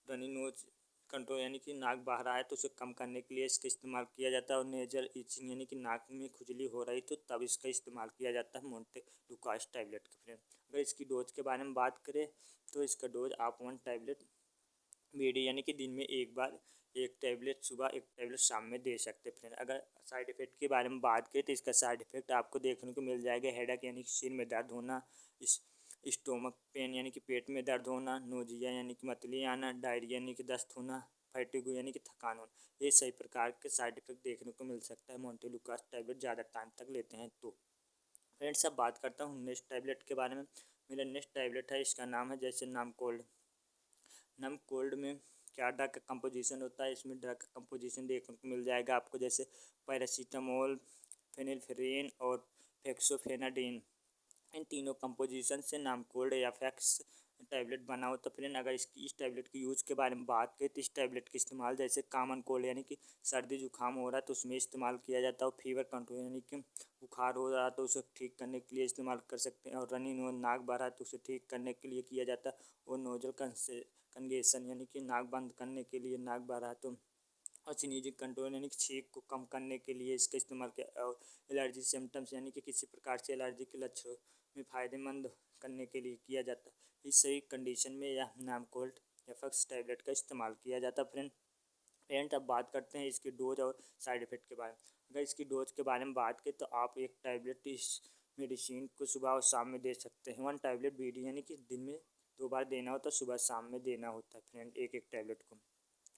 [SPEAKER 2] रनी नोज कंट्रोल यानी कि नाक बह रहा है तो उसे कम करने के लिए इसका इस्तेमाल किया जाता है। और नेजल इचिंग यानी कि नाक में खुजली हो रही तो तब इसका इस्तेमाल किया जाता है मोंटेलुकास्ट टैबलेट का। फ्रेंड अगर इसकी डोज के बारे में बात करें तो इसका डोज आप 1 टैबलेट बीडी यानी कि दिन में एक बार 1 टैबलेट सुबह 1 टैबलेट शाम में दे सकते हैं। फ्रेंड अगर साइड इफ़ेक्ट के बारे में बात करें तो इसका साइड इफ़ेक्ट आपको देखने को मिल जाएगा हेडेक यानी कि सिर में दर्द होना, स्टोमक पेन यानी कि पेट में दर्द होना, नोजिया यानी कि मतली आना, डायरिया यानी कि दस्त होना, फैटिगो यानी कि थकान होना, ये सही प्रकार के साइड इफेक्ट देखने को मिल सकता है मोंटेलुकास्ट टैबलेट ज़्यादा टाइम तक लेते हैं तो। फ्रेंड्स अब बात करता हूँ नेक्स्ट टैबलेट के बारे में। मेरा नेक्स्ट टैबलेट है, इसका नाम है जैसे नाम कोल्ड। नम कोल्ड में क्या ड्रग का कंपोजिशन होता है, इसमें ड्रग का कंपोजिशन देखने को मिल जाएगा आपको जैसे पैरासीटामोल, फेनिलफ्रेन और फेक्सोफेनाडिन। इन तीनों कंपोजिशन से नाम कोल्ड या फैक्स टैबलेट बना होता है। फ्रेंड अगर इस टैबलेट की यूज़ के बारे में बात करें तो इस टैबलेट का इस्तेमाल जैसे कॉमन कोल्ड यानी कि सर्दी जुकाम हो रहा है तो उसमें इस्तेमाल किया जाता है। और फीवर कंट्रोल यानी कि बुखार हो रहा है तो उसे ठीक करने के लिए इस्तेमाल कर सकते हैं। और रनिंग नोज नाक बह रहा है तो उसे ठीक करने के लिए किया जाता है। और नोजल कंगेशन यानी कि नाक बंद करने के लिए नाक बह रहा है तो। और स्नीजिंग कंट्रोल यानी कि छींक को कम करने के लिए इसका इस्तेमाल किया। और एलर्जी सिम्टम्स यानी कि किसी प्रकार से एलर्जी के लक्षण में फ़ायदेमंद करने के लिए किया जाता है। इस सही कंडीशन में यह नाम कोल्ड या फैक्स टैबलेट का इस्तेमाल किया जाता है। फ्रेंड अब बात करते हैं इसके डोज और साइड इफ़ेक्ट के बारे में। अगर इसकी डोज के बारे में बात करें तो आप 1 टैबलेट इस मेडिसिन को सुबह और शाम में दे सकते हैं। 1 टैबलेट बीडी यानी कि दिन में 2 बार देना होता है, सुबह शाम में देना होता है फ्रेंड 1-1 टैबलेट को।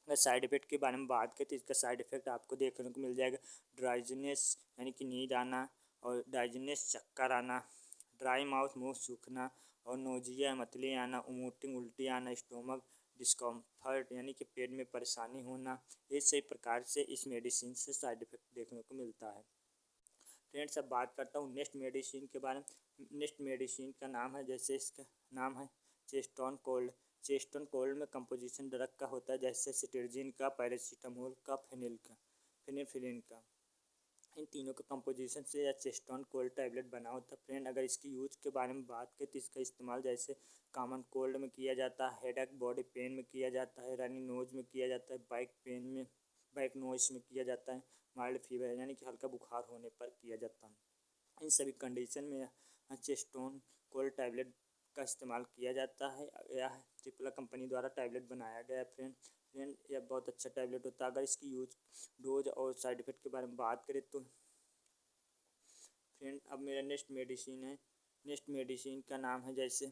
[SPEAKER 2] अगर साइड इफ़ेक्ट के बारे में बात करें तो इसका साइड इफ़ेक्ट आपको देखने को मिल जाएगा ड्राइजीनेस यानी कि नींद आना, और डाइजीनेस चक्कर आना, ड्राई माउथ मुँह सूखना, और नोजिया मतली आना, वोमिटिंग उल्टी आना, स्टोमक डिस्कम्फर्ट यानी कि पेट में परेशानी होना। इस सही प्रकार से इस मेडिसिन से साइड इफ़ेक्ट देखने को मिलता है। फ्रेंड्स अब बात करता हूँ नेक्स्ट मेडिसिन के बारे में। नेक्स्ट मेडिसिन का नाम है जैसे इसका नाम है चेस्टोन कोल्ड। चेस्टोन कोल्ड में कंपोजिशन ड्रग का होता है जैसे सिट्रजिन का, पैरासीटामोल का, फेनिलफ्रेन का। इन तीनों का कंपोजिशन से या चेस्टोन कोल्ड टैबलेट बना होता है। फ्रेंड अगर इसकी यूज के बारे में बात करें तो इसका इस्तेमाल जैसे कॉमन कोल्ड में किया जाता है, हेडेक बॉडी पेन में किया जाता है, रनी नोज में किया जाता है, बैक नोज में किया जाता है, माइल्ड फीवर यानी कि हल्का बुखार होने पर किया जाता है। इन सभी कंडीशन में चेस्टोन कोल्ड टैबलेट का इस्तेमाल किया जाता है। यह ट्रिपला कंपनी द्वारा टैबलेट बनाया गया है। फ्रेंड यह बहुत अच्छा टैबलेट होता है। अगर इसकी यूज डोज और साइड इफ़ेक्ट के बारे में बात करें तो फ्रेंड अब मेरा नेक्स्ट मेडिसिन है। नेक्स्ट मेडिसिन का नाम है जैसे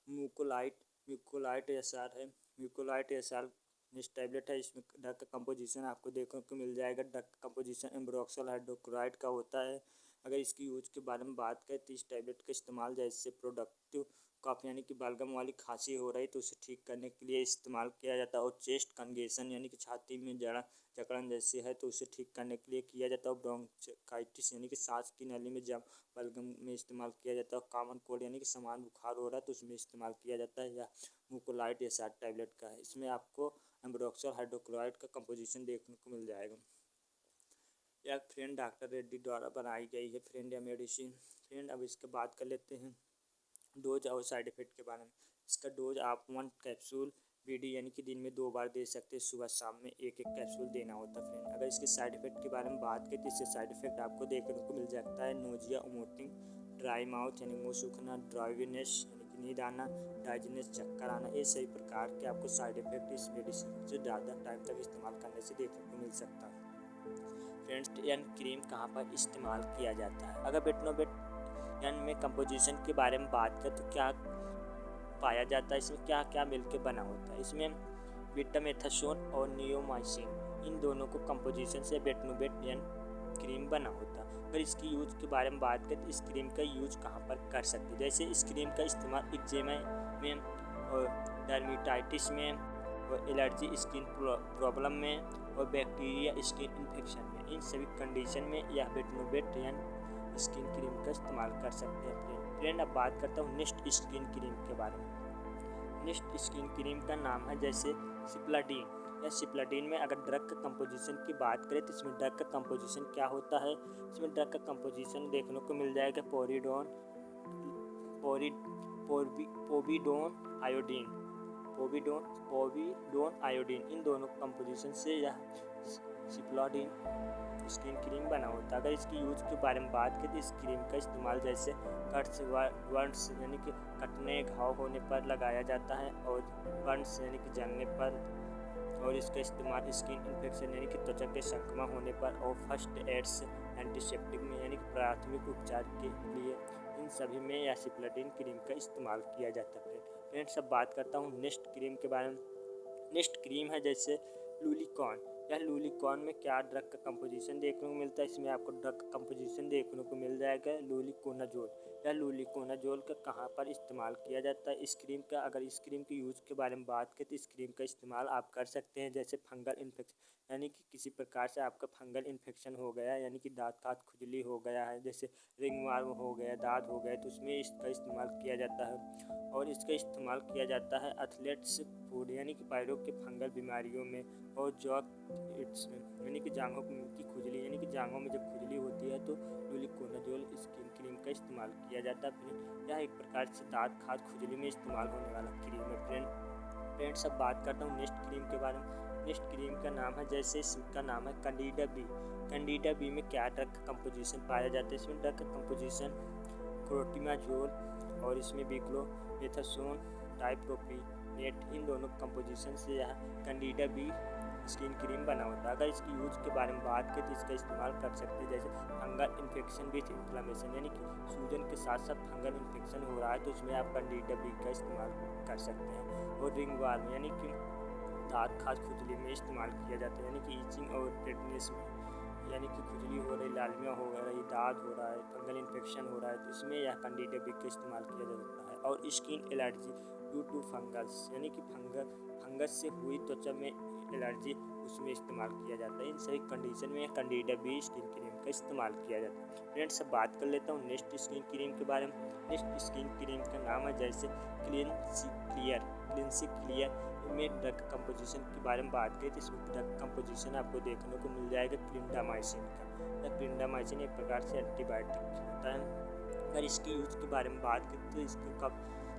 [SPEAKER 2] म्यूकोलाइट एसआर है। म्यूकोलाइट एसआर नेक्स्ट टैबलेट है। इसमें ड्रग का कंपोजिशन आपको देखने को मिल जाएगा। ड्रग का कंपोजिशन एम्ब्रोक्सल हाइड्रोक्लोराइड का होता है। अगर इसकी यूज के बारे में बात करें तो इस टैबलेट का इस्तेमाल जैसे प्रोडक्टिव कफ यानी कि बलगम वाली खांसी हो रही तो उसे ठीक करने के लिए इस्तेमाल किया जाता है। और चेस्ट कंजेशन यानी कि छाती में जकड़न जैसे है तो उसे ठीक करने के लिए किया जाता है। और ब्रोंकाइटिस यानी कि सांस की नली में जम बलगम में इस्तेमाल किया जाता है। और कॉमन कोल्ड यानी कि सामान्य बुखार हो रहा है तो उसमें इस्तेमाल किया जाता है। या म्यूकोलाइट एसआर टैबलेट का है। इसमें आपको एम्ब्रोक्सल हाइड्रोक्लोराइड का कंपोजिशन देखने को मिल जाएगा। यह फ्रेंड डॉक्टर रेड्डी द्वारा बनाई गई है फ्रेंड यह मेडिसिन। फ्रेंड अब इसके बात कर लेते हैं डोज और साइड इफ़ेक्ट के बारे में। इसका डोज आप 1 कैप्सूल बीडी यानी कि दिन में 2 बार दे सकते हैं, सुबह शाम में 1-1 कैप्सूल देना होता है। फ्रेंड अगर इसके साइड इफ़ेक्ट के बारे में बात करें तो इससे साइड इफ़ेक्ट आपको देखने को मिल सकता है नोजिया, वोमिटिंग, ड्राई माउथ यानी मुँह सूखना, ड्राइवीनेस यानी कि नींद आना, डाइजीनेस चक्कर आना। ये सही प्रकार के आपको साइड इफ़ेक्ट इस मेडिसिन से ज़्यादा टाइम तक इस्तेमाल करने से देखने को मिल सकता है। फ्रेंड्स यह क्रीम कहाँ पर इस्तेमाल किया जाता है। अगर बेटनोवेट यानी में कंपोजिशन के बारे में बात करें तो क्या पाया जाता है, इसमें क्या क्या मिलकर बना होता है। इसमें बीटामेथासोन और नियोमाइसिन, इन दोनों को कंपोजिशन से बेटनोवेट क्रीम बना होता है। अगर इसकी यूज के बारे में बात करें तो इस क्रीम का यूज कहाँ पर कर सकते हैं, जैसे इस क्रीम का इस्तेमाल एक्जिमा में और डर्मेटाइटिस में और एलर्जी स्किन प्रॉब्लम में और बैक्टीरिया स्किन इन्फेक्शन में, इन सभी कंडीशन में यह बेटनोवेट स्किन क्रीम का इस्तेमाल कर सकते हैं। फ्रेंड अब बात करता हूँ नेक्स्ट स्किन क्रीम के बारे में। नेक्स्ट स्किन क्रीम का नाम है जैसे सिप्लाडीन। या सिप्लाडीन में अगर ड्रग का कंपोजिशन की बात करें तो इसमें ड्रग का कंपोजिशन क्या होता है, इसमें ड्रग का कंपोजिशन देखने को मिल जाएगा पोविडोन आयोडीन, इन दोनों कंपोजिशन से यह सिप्लाडीन स्किन क्रीम बना होता है। अगर इसकी यूज के बारे में बात करें तो इस क्रीम का इस्तेमाल जैसे कट्स वर्ड्स यानी कि कटने घाव होने पर लगाया जाता है और बर्न्स यानी कि जलने पर, और इसका इस्तेमाल स्किन इन्फेक्शन यानी कि त्वचा के संक्रमण होने पर और फर्स्ट एड्स एंटीसेप्टिक में यानी कि प्राथमिक उपचार के लिए, इन सभी में यह सिप्लाडीन क्रीम का इस्तेमाल किया जाता है। फ्रेंड्स अब बात करता हूँ नेक्स्ट क्रीम के बारे में। नेक्स्ट क्रीम है जैसे लूलिकॉन। यह लूलिकॉन में क्या ड्रग का कंपोजिशन देखने को मिलता है, इसमें आपको ड्रग का कंपोजिशन देखने को मिल जाएगा लूलिकोनाजोल। यह लूलिकोनाजोल का कहाँ पर इस्तेमाल किया जाता है इस क्रीम का, अगर इस क्रीम के यूज के बारे में बात करें तो इस क्रीम का इस्तेमाल आप कर सकते हैं जैसे फंगल इन्फेक्शन, यानी कि किसी प्रकार से आपका फंगल इन्फेक्शन हो गया है, यानी कि दांत खुजली हो गया है, जैसे रिंगवर्म हो गया, दाद हो गया, तो उसमें इसका इस्तेमाल किया जाता है। और इसका इस्तेमाल किया जाता है एथलेट्स फूड यानी कि पैरों के फंगल बीमारियों में और जॉइंट्स में, यानी कि जांघों की खुजली, यानी कि जांघों में जब खुजली होती है तो लूलिकोनाजोल स्किन क्रीम का इस्तेमाल किया जाता है। यह एक प्रकार से दांत खाज खुजली में इस्तेमाल होने वाला क्रीम है। फ्रेंड्स अब बात करता हूँ नेक्स्ट क्रीम के बारे में। नेक्स्ट क्रीम का नाम है जैसे इसका नाम है कैंडिडा बी। कैंडिडा बी में क्या ड्रग का कंपोजिशन पाया जाता है, इसमें ड्रग का कंपोजिशन क्लोट्रिमाजोल और इसमें बिक्लोमेथासोन डाइप्रोपिनेट, इन दोनों कंपोजिशन से यह कैंडिडा बी स्किन क्रीम बना होता है। अगर इसकी यूज के बारे में बात करें तो इसका इस्तेमाल कर सकते हैं जैसे फंगल इन्फेक्शन विथ इन्फ्लेमेशन, यानी कि सूजन के साथ साथ फंगल इन्फेक्शन हो रहा है तो उसमें आप कैंडिडा बी का इस्तेमाल कर सकते हैं। और रिंगवर्म यानी कि दांत खाज खुजली में इस्तेमाल किया जाता है, यानी कि ईचिंग और टेटनेस में, यानी कि खुजली हो रही, लालिमा हो रही, दाद हो रहा है, फंगल इन्फेक्शन हो रहा है तो इसमें यह कैंडिडा बी का इस्तेमाल किया जाता है। और skin allergy due to fungus, यानी कि फंगस से हुई त्वचा में एलर्जी, उसमें इस्तेमाल किया जाता है। इन सभी कंडीशन में कैंडिडा बी स्किन क्रीम का इस्तेमाल किया जाता है। फ्रेंड्स अब बात कर लेता हूँ नेक्स्ट स्किन क्रीम के बारे में। नेक्स्ट स्किन क्रीम का नाम है जैसे क्लियर में ड्रग कंपोजिशन के बारे में बात करें तो इसमें ड्रग कंपोजिशन आपको देखने को मिल जाएगा क्लिंडामाइसिन का। यह क्लिंडामाइसिन एक प्रकार से एंटीबायोटिक होता है। अगर इसकी यूज के बारे में बात करें तो इसको कब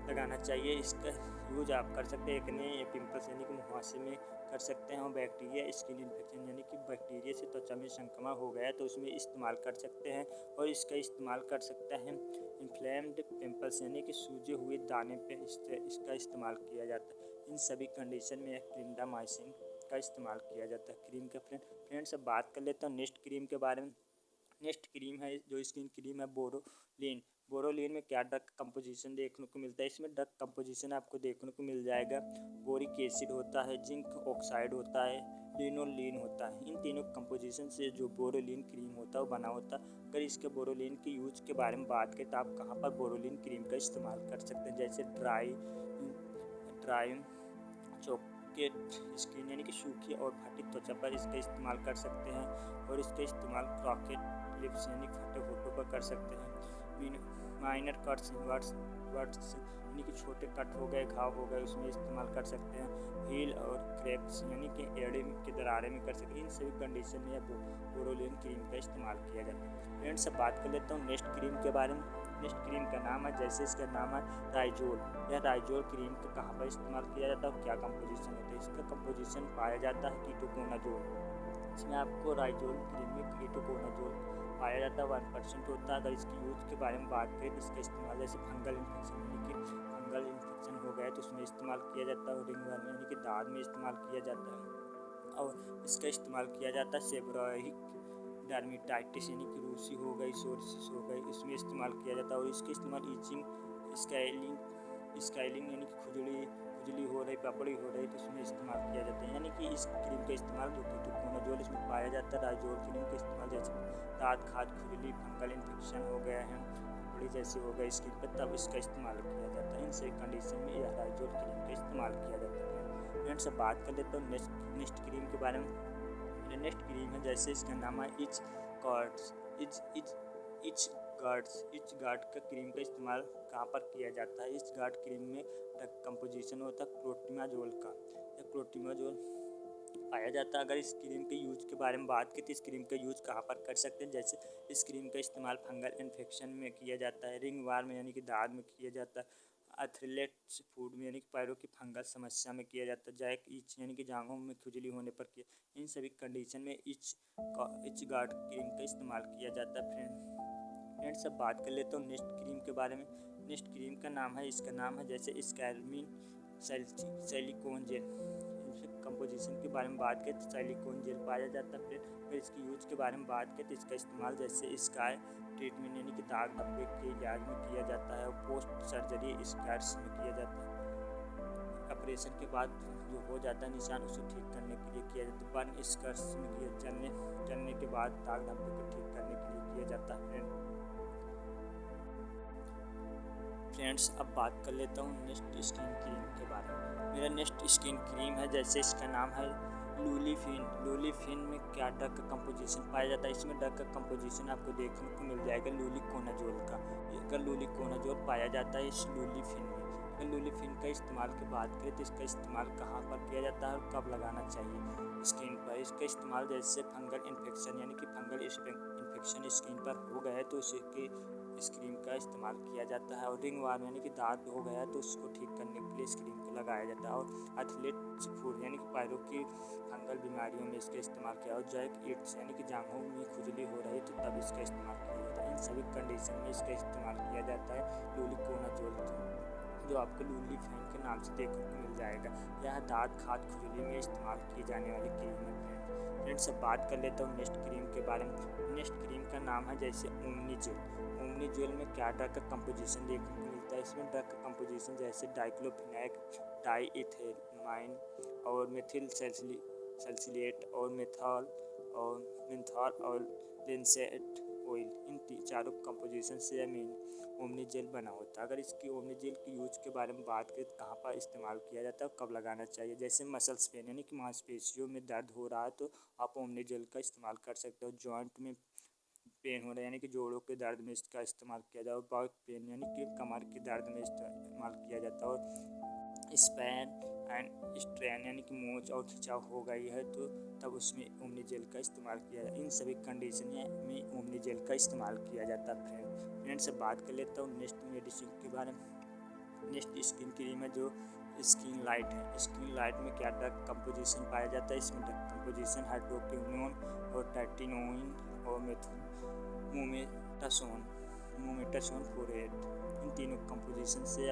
[SPEAKER 2] लगाना चाहिए, इसका यूज आप कर सकते हैं एक्ने या पिंपल्स यानी कि मुहासे में कर सकते हैं, और बैक्टीरिया स्किन इन्फेक्शन यानी कि बैक्टीरिया से त्वचा में संक्रमण हो गया तो उसमें इस्तेमाल कर सकते हैं। और इसका इस्तेमाल कर सकते हैं इन्फ्लेम्ड पिंपल्स यानी कि सूजे हुए दाने पे इसका इस्तेमाल किया जाता है। इन सभी कंडीशन में क्लिंडामाइसिन का इस्तेमाल किया जाता है क्रीम के। फ्रेंड्स अब बात कर लेता हूँ नेक्स्ट क्रीम के बारे में। नेक्स्ट क्रीम है जो स्किन क्रीम है बोरोलिन। बोरोलिन में क्या ड्रग कंपोजिशन देखने को मिलता है, इसमें ड्रग कंपोजिशन आपको देखने को मिल जाएगा बोरिक एसिड होता है, जिंक ऑक्साइड होता है, लिनोलिन होता है। इन तीनों कंपोजिशन से जो बोरोलिन क्रीम होता है वो बना होता है। अगर इसके बोरोलिन के यूज के बारे में बात करें तो आप कहाँ पर बोरोलिन क्रीम का इस्तेमाल कर सकते हैं, जैसे ड्राई चॉकलेट स्किन यानी कि सूखी और फटी त्वचा पर इसका इस्तेमाल कर सकते हैं। और इसका इस्तेमाल क्रॉकेट लिप्स यानी फटे होठों पर कर सकते हैं। माइनर कट्स वर्ड्स यानी कि छोटे कट हो गए, घाव हो गए, उसमें इस्तेमाल कर सकते हैं। हील और क्रैक्स यानी कि एड़े के दरारे में कर सकते हैं। इन सभी कंडीशन में बोरोलिन क्रीम का इस्तेमाल किया जाता है। फ्रेंड्स अब बात कर लेता हूँ नेक्स्ट क्रीम के बारे में। नेक्स्ट क्रीम का नाम है जैसे इसका नाम है राइजोल। यह राइजोल क्रीम का कहाँ पर इस्तेमाल किया जाता है और क्या कंपोजिशन होता है, इसका कंपोजिशन पाया जाता है कीटोकोनाजोल। इसमें आपको राइजोल क्रीम में कीटोकोनाजोल पाया जाता है 1% होता है। अगर इसकी यूज के बारे में बात करें तो इसका इस्तेमाल जैसे फंगल इन्फेक्शन यानी कि फंगल इन्फेक्शन हो गया तो उसमें इस्तेमाल किया जाता है। रिंगवर्म यानी कि दाद में इस्तेमाल किया जाता है। और इसका इस्तेमाल किया जाता है सेबोराइक डर्मेटाइटिस यानी कि रूसी हो गई, सोरियासिस हो गई, इसमें इस्तेमाल किया जाता है। और इसका इस्तेमाल ईचिंग, स्काइलिंग यानी कि खुजली हो रही, पपड़ी हो रही, तो उसमें इस्तेमाल किया जाता है। यानी कि इस क्रीम का इस्तेमाल जो कीटोकोनाजोल इसमें पाया जाता है। राइजोल क्रीम का इस्तेमाल जैसे दाँत खाज खुजली, फंगल इन्फेक्शन हो गया है, पपड़ी जैसी हो गई स्किन पर, तब इसका इस्तेमाल किया जाता है। इन सभी कंडीशन में यह राइजोल क्रीम का इस्तेमाल किया जाता है। फ्रेंड्स अब बात कर लेते हैं नेक्स्ट क्रीम के बारे में। नेक्स्ट क्रीम है जैसे इसका नाम है इच गार्ड्स। इच गार्ड का क्रीम का इस्तेमाल कहाँ पर किया जाता है? इच गार्ड क्रीम में कंपोजिशन होता है क्लोट्रिमाजोल का। यह क्लोट्रिमाजोल पाया जाता है। अगर इस क्रीम के यूज के बारे में बात करें तो इस क्रीम का यूज कहाँ पर कर सकते हैं? जैसे इस क्रीम का इस्तेमाल फंगल इन्फेक्शन में किया जाता है, रिंग वार में यानी कि दाद में किया जाता है, एथलेट्स फूड में यानी कि पैरों की फंगल समस्या में किया जाता है, जैक इच यानी कि जांघों में खुजली होने पर किया। इन सभी कंडीशन में इच गार्ड क्रीम का इस्तेमाल किया जाता है। फ्रेंड्स अब बात कर लेते हो नेक्स्ट क्रीम के बारे में। नेक्स्ट क्रीम का नाम है, इसका नाम है जैसे स्कैल्मिन सिलिकॉन जेल। कंपोजिशन के बारे में बात करें तो सिलिकॉन जेल पाया जाता है। फिर इसकी यूज के बारे में बात करें तो इसका इस्तेमाल जैसे स्काई ट्रीटमेंट यानी कि दाग धब्बे के इलाज में किया जाता है, और पोस्ट सर्जरी स्कैर्स में किया जाता है। ऑपरेशन के बाद जो हो जाता है निशान, उसे ठीक करने के लिए किया जाता है। बर्न स्कर्स में किया, जलने के बाद दाग धब्बे को ठीक करने के लिए किया जाता है। फ्रेंड्स अब बात कर लेता हूँ नेक्स्ट स्किन क्रीम के बारे में। मेरा नेक्स्ट स्किन क्रीम है जैसे इसका नाम है लूलीफिन में क्या ड्रग का कंपोजिशन पाया जाता है? इसमें ड्रग का कंपोजिशन आपको देखने को मिल जाएगा लूलिकोनाजोल का। अगर लूलिकोनाजोल पाया जाता है इस लूलीफिन में। अगर लूलीफिन का इस्तेमाल की बात करें तो इसका इस्तेमाल कहाँ पर किया जाता है और कब लगाना चाहिए स्किन पर? इसका इस्तेमाल जैसे फंगल इन्फेक्शन यानी कि फंगल इन्फेक्शन स्किन पर हो गया है तो उसके इस क्रीम का इस्तेमाल किया जाता है। और रिंग वार्म यानी कि दाग हो गया है तो उसको ठीक करने के लिए इस क्रीम को लगाया जाता है। और एथलीट्स फूड यानी कि पैरों की फंगल बीमारियों में इसका इस्तेमाल किया। और जैक इट्स यानी कि जांघों में खुजली हो रही तो तब इसका इस्तेमाल किया जाता है। इन सभी कंडीशन में इसका इस्तेमाल किया जाता है लूलिकोनाजोल, जो आपको लूलीफिन के नाम से देखने को मिल जाएगा। यह दाँत खाज खुजली में इस्तेमाल की जाने वाली क्रीम है। फ्रेंड्स अब बात कर लेता हूँ नेक्स्ट क्रीम के बारे में। नेक्स्ट क्रीम का नाम है जैसे ओमनी जेल में क्या ड्रग का कंपोजिशन देखने को मिलता है? इसमें ड्रग का कंपोजिशन जैसे डाइक्लोफिनेक, डाइइथाइलमाइन और मेथिल सैलिसिलेट और मेंथॉल और लिंसेट ऑयल, इन चारों कंपोजिशन से ओमनी जेल बना होता है। अगर इसकी ओमनी जेल की यूज के बारे में बात करें तो कहाँ पर इस्तेमाल किया जाता है और कब लगाना चाहिए? जैसे मसल्स पेन यानी कि मांसपेशियों में दर्द हो रहा है तो आप ओमनी जेल का इस्तेमाल कर सकते हो। जॉइंट में पेन हो रहा है यानी कि जोड़ों के दर्द में इसका इस्तेमाल किया जाए। और बैक पेन यानी कि कमर के दर्द में इस्तेमाल किया जाता है। और स्पैन एंड स्ट्रेन यानी कि मोच और खिंचाव हो गई है तो तब उसमें ओमनी जेल का इस्तेमाल किया जाए। इन सभी कंडीशन में ओमनी जेल का इस्तेमाल किया जाता है। फ्रेंड्स से बात कर लेता हूँ नेक्स्ट मेडिसिन के बारे में। नेक्स्ट स्किन क्रीम है जो स्किन लाइट है। स्किन लाइट में क्या ड्रग कंपोजिशन पाया जाता है? इसमें ड्रग कंपोजिशन हाइड्रोक्विनोन और टैटिनोइन और मोमेटासोन फोरेट, इन तीनों कंपोजिशन से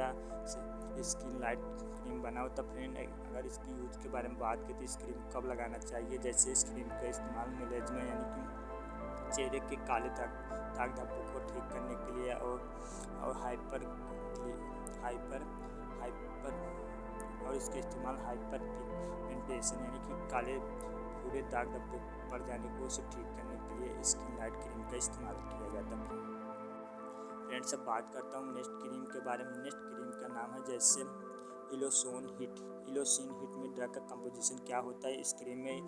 [SPEAKER 2] स्किन लाइट क्रीम बना होता है। फ्रेंड अगर इसकी यूज के बारे में बात करें तो इस क्रीम को कब लगाना चाहिए? जैसे इस क्रीम का इस्तेमाल मेलेज्मा यानी कि चेहरे के काले दाग धब्बों को ठीक करने के लिए और और इसके इस्तेमाल हाइपर पिगमेंटेशन यानी कि काले पूरे दाग धब्बे पड़ जाने को उसे ठीक करने के लिए स्किन लाइट क्रीम का इस्तेमाल किया जाता है। फ्रेंड्स अब बात करता हूँ नेक्स्ट क्रीम के बारे में। नेक्स्ट क्रीम का नाम है जैसे इलोसिन हिट में ड्रग का कंपोजिशन क्या होता है? इस क्रीम में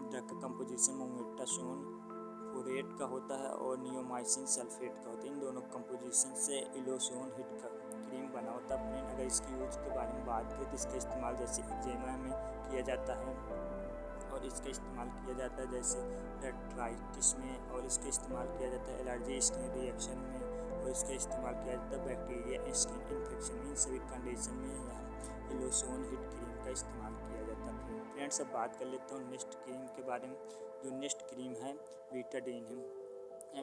[SPEAKER 2] ड्रग का कंपोजिशन मोमेटासोन फोरेट का होता है और नियोमाइसिन सल्फेट का होता है। इन दोनों कंपोजिशन से इलोसिन हिट का क्रीम बना होता है। अगर इसकी यूज के बारे में बात करें तो इसका इस्तेमाल जैसे एक्जिमा में किया जाता है और इसका इस्तेमाल किया जाता है जैसे रेट्राइटिस में, और इसका इस्तेमाल किया जाता है एलर्जी स्किन रिएक्शन में, और इसका इस्तेमाल किया जाता है बैक्टीरिया स्किन इन्फेक्शन। इन सभी कंडीशन में यहाँ इलोसिन हिट क्रीम का इस्तेमाल किया जाता है। फ्रेंड्स अब बात कर लेता हूँ नेक्स्ट क्रीम के बारे में। जो नेक्स्ट क्रीम है बीटाडीन है।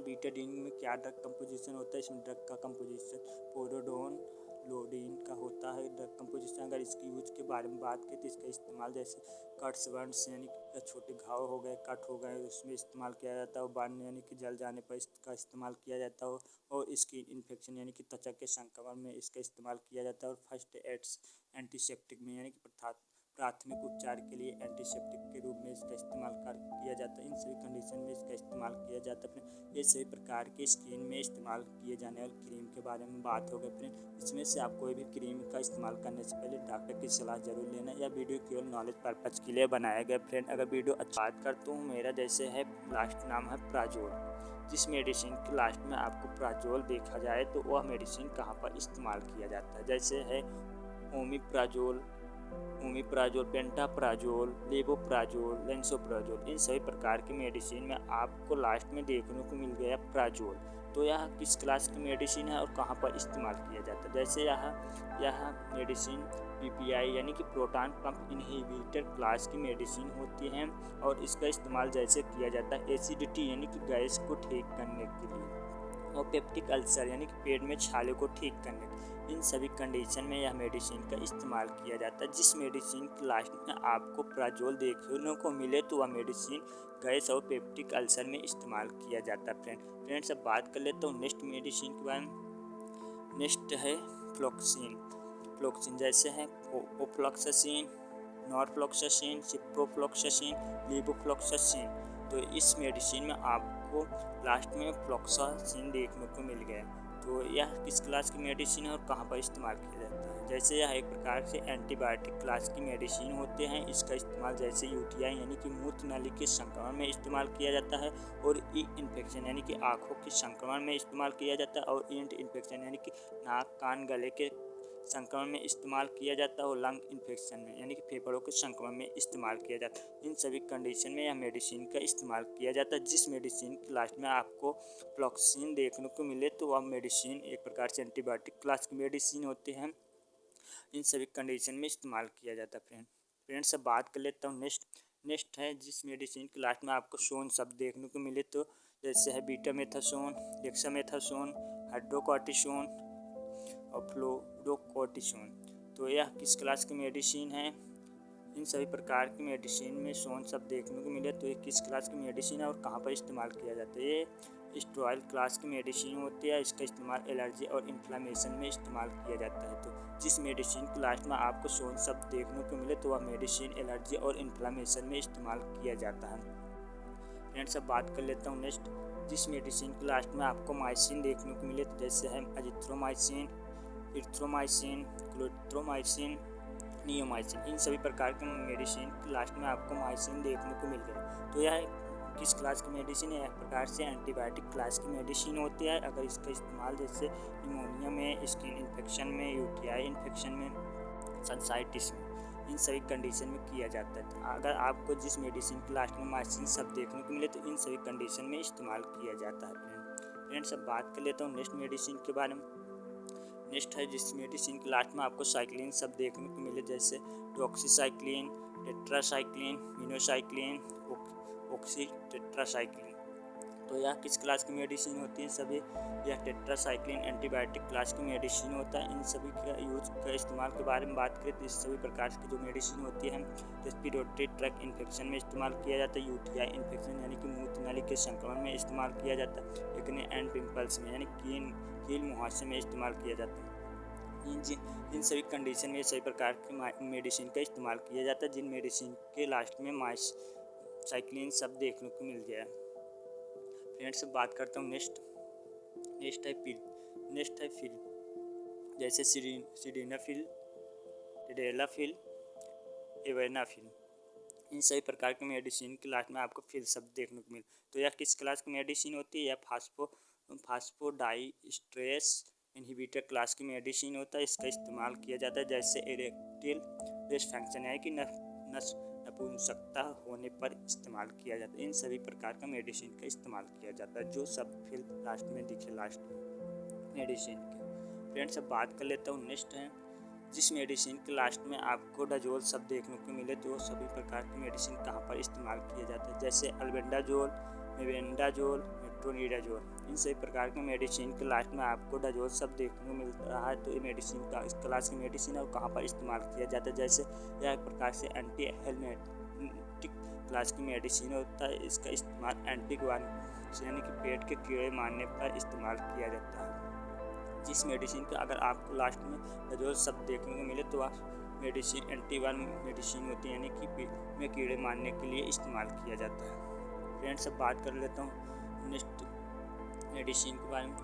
[SPEAKER 2] बीटाडीन में क्या ड्रग कंपोजिशन होता है? इसमें ड्रग का कंपोजिशन पोरोडोन लोडीन का होता है ड्रग कंपोजिशन। अगर इसकी यूज के बारे में बात करें तो इसका इस्तेमाल जैसे कट्स बर्न्स यानी कि छोटे घाव हो गए, कट हो गए, उसमें इस्तेमाल किया जाता है। बर्न यानी कि जल जाने पर इसका इस्तेमाल किया जाता है। और स्किन इन्फेक्शन यानी कि त्वचा के संक्रमण में इसका इस्तेमाल किया जाता है। और फर्स्ट एड्स एंटीसेप्टिक में यानी कि प्राथमिक उपचार के लिए एंटीसेप्टिक के रूप में इसका इस्तेमाल किया जाता है। इन सभी कंडीशन में इसका इस्तेमाल किया जाता है। ये सभी प्रकार के स्किन में इस्तेमाल किए जाने वाली क्रीम के बारे में बात हो गई फ्रेंड। इसमें से आप कोई भी क्रीम का इस्तेमाल करने से पहले डॉक्टर की सलाह जरूर लेना। यह वीडियो केवल नॉलेज पर्पज के लिए बनाया गया फ्रेंड। अगर वीडियो अच्छा बात करता हूँ मेरा जैसे है लास्ट नाम है प्राजोल। जिस मेडिसिन के लास्ट में आपको प्राजोल देखा जाए तो वह मेडिसिन कहाँ पर इस्तेमाल किया जाता है, जैसे है ओमिप्राजोल, पेंटाप्राजोल, लेवोप्राजोल, लेंसोप्राजोल। इन सभी प्रकार की मेडिसिन में आपको लास्ट में देखने को मिल गया प्राजोल। तो यह किस क्लास की मेडिसिन है और कहाँ पर इस्तेमाल किया जाता है, जैसे यह मेडिसिन पीपीआई यानी कि प्रोटॉन पंप इनहिबिटर क्लास की मेडिसिन होती है। और इसका इस्तेमाल जैसे किया जाता है एसिडिटी यानी कि गैस को ठीक करने के लिए, और पेप्टिक अल्सर यानी कि पेट में छाले को ठीक करने के लिए। इन सभी कंडीशन में यह मेडिसिन का इस्तेमाल किया जाता है। जिस मेडिसिन के लास्ट में आपको प्राजोल देखने को मिले तो वह मेडिसिन गैस और पेप्टिक अल्सर में इस्तेमाल किया जाता है। फ्रेंड्स अब बात कर लेता हूँ नेक्स्ट मेडिसिन के बारे में। नेक्स्ट है फ्लोक्सिन जैसे है ओफ्लॉक्सासिन, नॉरफ्लॉक्सासिन, सिप्रोफ्लॉक्सासिन, लीवोफ्लॉक्सासिन। तो इस मेडिसिन में आपको लास्ट में फ्लॉक्सासिन देखने को मिल गया। तो यह किस क्लास की मेडिसिन है और कहाँ पर इस्तेमाल किया जाता है, जैसे यह एक प्रकार से एंटीबायोटिक क्लास की मेडिसिन होते हैं। इसका इस्तेमाल जैसे यूटीआई यानी कि मूत्र नाली के संक्रमण में इस्तेमाल किया जाता है। और ई इन्फेक्शन यानी कि आँखों के संक्रमण में इस्तेमाल किया जाता है। और ईंट इन्फेक्शन यानी कि नाक कान गले के संक्रमण में इस्तेमाल किया जाता है। और लंग इन्फेक्शन में यानी कि फेफड़ों के संक्रमण में इस्तेमाल किया जाता है। इन सभी कंडीशन में यह मेडिसिन का इस्तेमाल किया जाता है। जिस मेडिसिन के लास्ट में आपको फ्लॉक्सिन देखने को मिले तो वह मेडिसिन एक प्रकार से एंटीबायोटिक क्लास की मेडिसिन होते हैं। इन सभी कंडीशन में इस्तेमाल किया जाता है फ्रेंड्स अब बात कर लेता हूँ नेक्स्ट है जिस मेडिसिन के लास्ट में आपको सोन शब्द देखने को मिले तो जैसे है बीटामेथासोन, डेक्सामेथासोन, हाइड्रोकॉर्टिसोन और फ्लोरोकॉर्टिसोन। तो यह किस क्लास की मेडिसिन है। इन सभी प्रकार की मेडिसिन में सोन शब्द देखने को मिले तो ये किस क्लास की मेडिसिन है और कहाँ पर इस्तेमाल किया जाता है। ये स्टेरॉइड क्लास की मेडिसिन होती है। इसका इस्तेमाल एलर्जी और इन्फ्लामेशन में इस्तेमाल किया जाता है। तो जिस मेडिसिन के लास्ट में आपको सोन शब्द देखने को मिले तो वह मेडिसिन एलर्जी और इन्फ्लामेशन में इस्तेमाल किया जाता है। फ्रेंड्स अब बात कर लेता हूँ नेक्स्ट जिस मेडिसिन के लास्ट में आपको माइसिन देखने को मिले तो जैसे है अजिथ्रोमाइसिन, इरिथ्रोमाइसिन, क्लोथ्रोमाइसिन, नियोमाइसिन। इन सभी प्रकार के मेडिसिन के लास्ट में आपको माइसिन देखने को मिल गया। तो यह किस क्लास की मेडिसिन है, एक प्रकार से एंटीबायोटिक क्लास की मेडिसिन होती है। अगर इसका इस्तेमाल जैसे निमोनिया में, स्किन इन्फेक्शन में, यूटीआई इन्फेक्शन में, साइनसाइटिस में, इन सभी कंडीशन में किया जाता है। अगर आपको जिस मेडिसिन के लास्ट में माइसिन शब्द देखने को मिले तो इन सभी कंडीशन में इस्तेमाल किया जाता है। फ्रेंड्स अब बात कर लेता हूँ नेक्स्ट मेडिसिन के बारे में। नेक्स्ट है जिस मेडिसिन के लास्ट में आपको साइक्लिन शब्द देखने को मिले जैसे डॉक्सीसाइक्लिन, टेट्रासाइक्लिन, मिनोसाइक्लिन, ऑक्सीटेट्रासाइक्लिन। तो यह किस क्लास की मेडिसिन होती है सभी। यह टेट्रासाइक्लिन एंटीबायोटिक क्लास की मेडिसिन होता है। इन सभी का यूज का इस्तेमाल के बारे में बात करें तो इस सभी प्रकार की जो मेडिसिन होती है रेस्पिरेटरी ट्रैक्ट इन्फेक्शन में इस्तेमाल किया जाता है, यूटीआई इन्फेक्शन यानी कि मूत्र नाली के संक्रमण में इस्तेमाल किया जाता है, एक्ने एंड पिंपल्स में यानी कील मुहासे में इस्तेमाल किया जाता है। इन सभी कंडीशन में सभी प्रकार की मेडिसिन का इस्तेमाल किया जाता है। जिन मेडिसिन के लास्ट में साइक्लिन शब्द देखने को मिल गया। फ्रेंड्स बात करता हूँ नेक्स्ट है फिल जैसे सिडेनाफिल, टेडेलाफिल, एवेनाफिल। इन सभी प्रकार के मेडिसिन के लास्ट में आपको फिल शब्द देखने को मिले। तो यह किस क्लास की मेडिसिन होती है। यह फास्फोडाइस्ट्रेस इनहिबिटर क्लास की मेडिसिन होता है। इसका इस्तेमाल किया जाता है जैसे इरेक्टाइल डिसफंक्शन है कि नपुंसकता होने पर इस्तेमाल किया जाता है। इन सभी प्रकार का मेडिसिन का इस्तेमाल किया जाता है जो सब फिर लास्ट में दिखे लास्ट मेडिसिन के। फ्रेंड्स अब बात कर लेता हूँ नेक्स्ट है जिस मेडिसिन के लास्ट में आपको डाजोल शब्द देखने को मिले तो सभी प्रकार की मेडिसिन कहाँ पर इस्तेमाल किया जाता है जैसे अल्बेंडाजोल, मेबेंडाजोल, मेट्रोनिडाजोल। इन सभी प्रकार के मेडिसिन के लास्ट में आपको डाजोल शब्द देखने को मिल रहा है। तो ये मेडिसिन का इस क्लास की मेडिसिन है और कहाँ पर इस्तेमाल किया जाता है। जैसे यह एक प्रकार से एंटी हेलमेटिक क्लास की मेडिसिन होता है। इसका इस्तेमाल एंटीगवान यानी कि पेट के कीड़े मारने पर इस्तेमाल किया जाता है। जिस मेडिसिन का अगर आपको लास्ट में डाजोल शब्द देखने को मिले तो वह मेडिसिन एंटीवान मेडिसिन होती है, यानी कि पेट में कीड़े मारने के लिए इस्तेमाल किया जाता है। फ्रेंड्स अब बात कर लेता हूँ नेक्स्ट मेडिसिन के बारे में।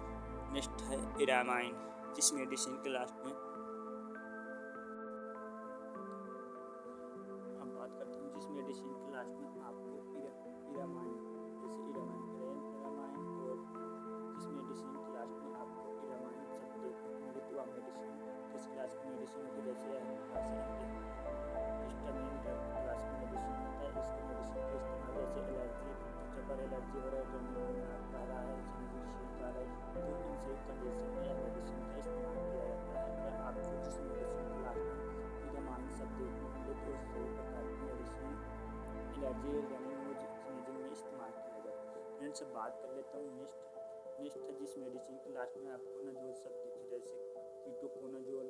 [SPEAKER 2] नेक्स्ट है इरामाइन, जिस मेडिसिन के लास्ट में अब बात करता हूँ जिस मेडिसिन के लास्ट में आपको इरामाइन जैसे इरामाइन प्लेन इरामाइन और जिस मेडिसिन के लास्ट में आपको इरामाइन शब्द देखने को मिले तो वह मेडिसिन किस क्लास की मेडिसिन होती है। जैसे हिस्टामिन क्लास की मेडिसिन होता है। इसका मेडिसिन का इस्तेमाल जैसे एलर्जी पर एलर्जी हो रहा है, जमीन में आ रहा है, छींक आ रहा है, तो इन सभी कंडीशन में यह मेडिसिन का इस्तेमाल किया जाता है। अगर आपको जिस मेडिसिन के लास्ट में इरामाइन शब्द देखने को मिले तो सभी प्रकार की मेडिसिन एलर्जी रनिंग में इस्तेमाल किया जाता है। फ्रेंड्स अब बात कर लेता हूँ नेक्स्ट है जिस मेडिसिन के लास्ट में आपको नाजोल शब्द दिखे जैसे कीटोकोनाजोल,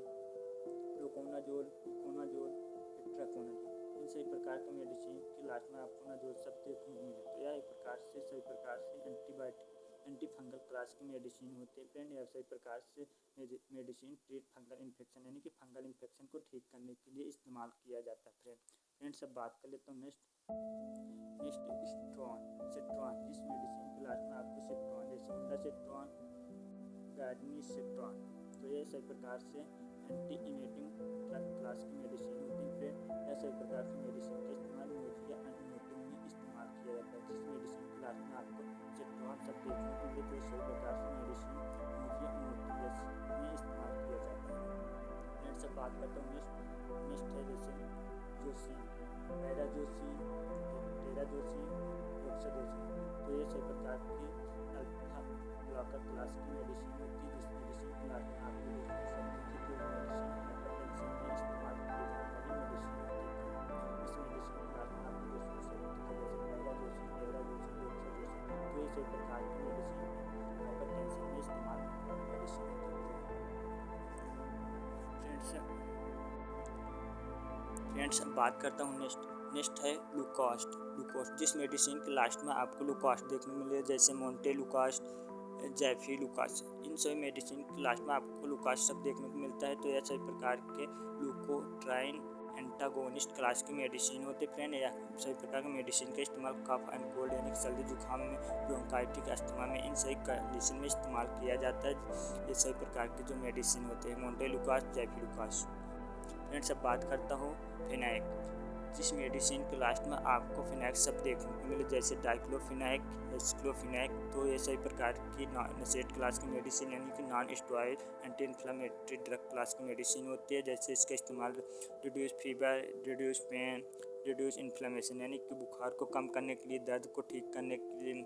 [SPEAKER 2] प्रोकोनाजोल, इकोनाजोल, टेट्राकोनाजोल। इन सभी प्रकार के मेडिसिन के लास्ट में आपको नाजोल शब्द देखने को मिले तो यह एक प्रकार से सभी प्रकार से एंटी फंगल क्लास की मेडिसिन होती है। फ्रेंड यह सभी प्रकार से मेडिसिन ट्रीट फंगल इन्फेक्शन यानी कि फंगल इन्फेक्शन को ठीक करने के लिए इस्तेमाल किया जाता है। फ्रेंड्स अब बात कर लेता हूँ नेक्स्ट सिट्रॉन, जिस मेडिसिन के लास्ट में आपको सिट्रॉन जैसे ओंडासिट्रॉन, गार्डनिसिट्रॉन, तो ये सभी प्रकार से एंटी इमेटिंग क्लास की मेडिसिन होती है। यह सभी प्रकार की मेडिसिन का इस्तेमाल नोजिया एंड वोमिटिंग में इस्तेमाल किया जाता है। जिस मेडिसिन के लास्ट में आपको सिट्रॉन शब्द देखने को मिले तो सभी प्रकार से मेडिसिन नोजिया एंड वोमिटिंग में इस्तेमाल किया जाता है। नेक्स्ट अब बात करता हूँ नेक्स्ट है जैसे जोसिन, पैराजोसिन, टेराजोसिन, ऑक्साजोसिन, तो ये सभी प्रकार की अल्फा ब्लॉकर क्लास की मेडिसिन होती है। जिस मेडिसिन के लास्ट में आपको प्रकार की मेडिसिन हाइपरटेंशन में इस्तेमाल मेडिसिन फ्रेंड्स अब बात करता हूँ नेक्स्ट है लुकास्ट, जिस मेडिसिन के लास्ट में आपको लुकास्ट देखने को मिले जैसे मोंटे लुकास्ट, जैफी लुकास्ट। इन सभी मेडिसिन के लास्ट में आपको लुकास्ट शब्द देखने को मिलता है। तो यह सभी प्रकार के लुकोट्राइन एंटागोनिस्ट क्लास की मेडिसिन होते हैं। फ्रेंड यह सभी प्रकार के मेडिसिन का इस्तेमाल कफ एंड कोल्ड यानी सर्दी जुकाम में, ब्रोंकाइटिस अस्थमा में, इन सभी कंडीशन में इस्तेमाल किया जाता है। ये सभी प्रकार के जो मेडिसिन होते हैं मोंटे लुकास्ट, जैफी लुकास्ट। फ्रेंड्स अब बात करता हूँ फिनाइक, जिस मेडिसिन के लास्ट में आपको फिनाइक शब्द देखने को मिले जैसे डाइक्लोफिनाइक, एस्क्लोफिनाइक, तो ये सभी प्रकार की नसेट क्लास की मेडिसिन यानी कि non steroid anti inflammatory drug class की मेडिसिन होती है। जैसे इसका इस्तेमाल reduce fever, reduce pain, reduce inflammation यानी कि बुखार को कम करने के लिए, दर्द को ठीक करने के लिए,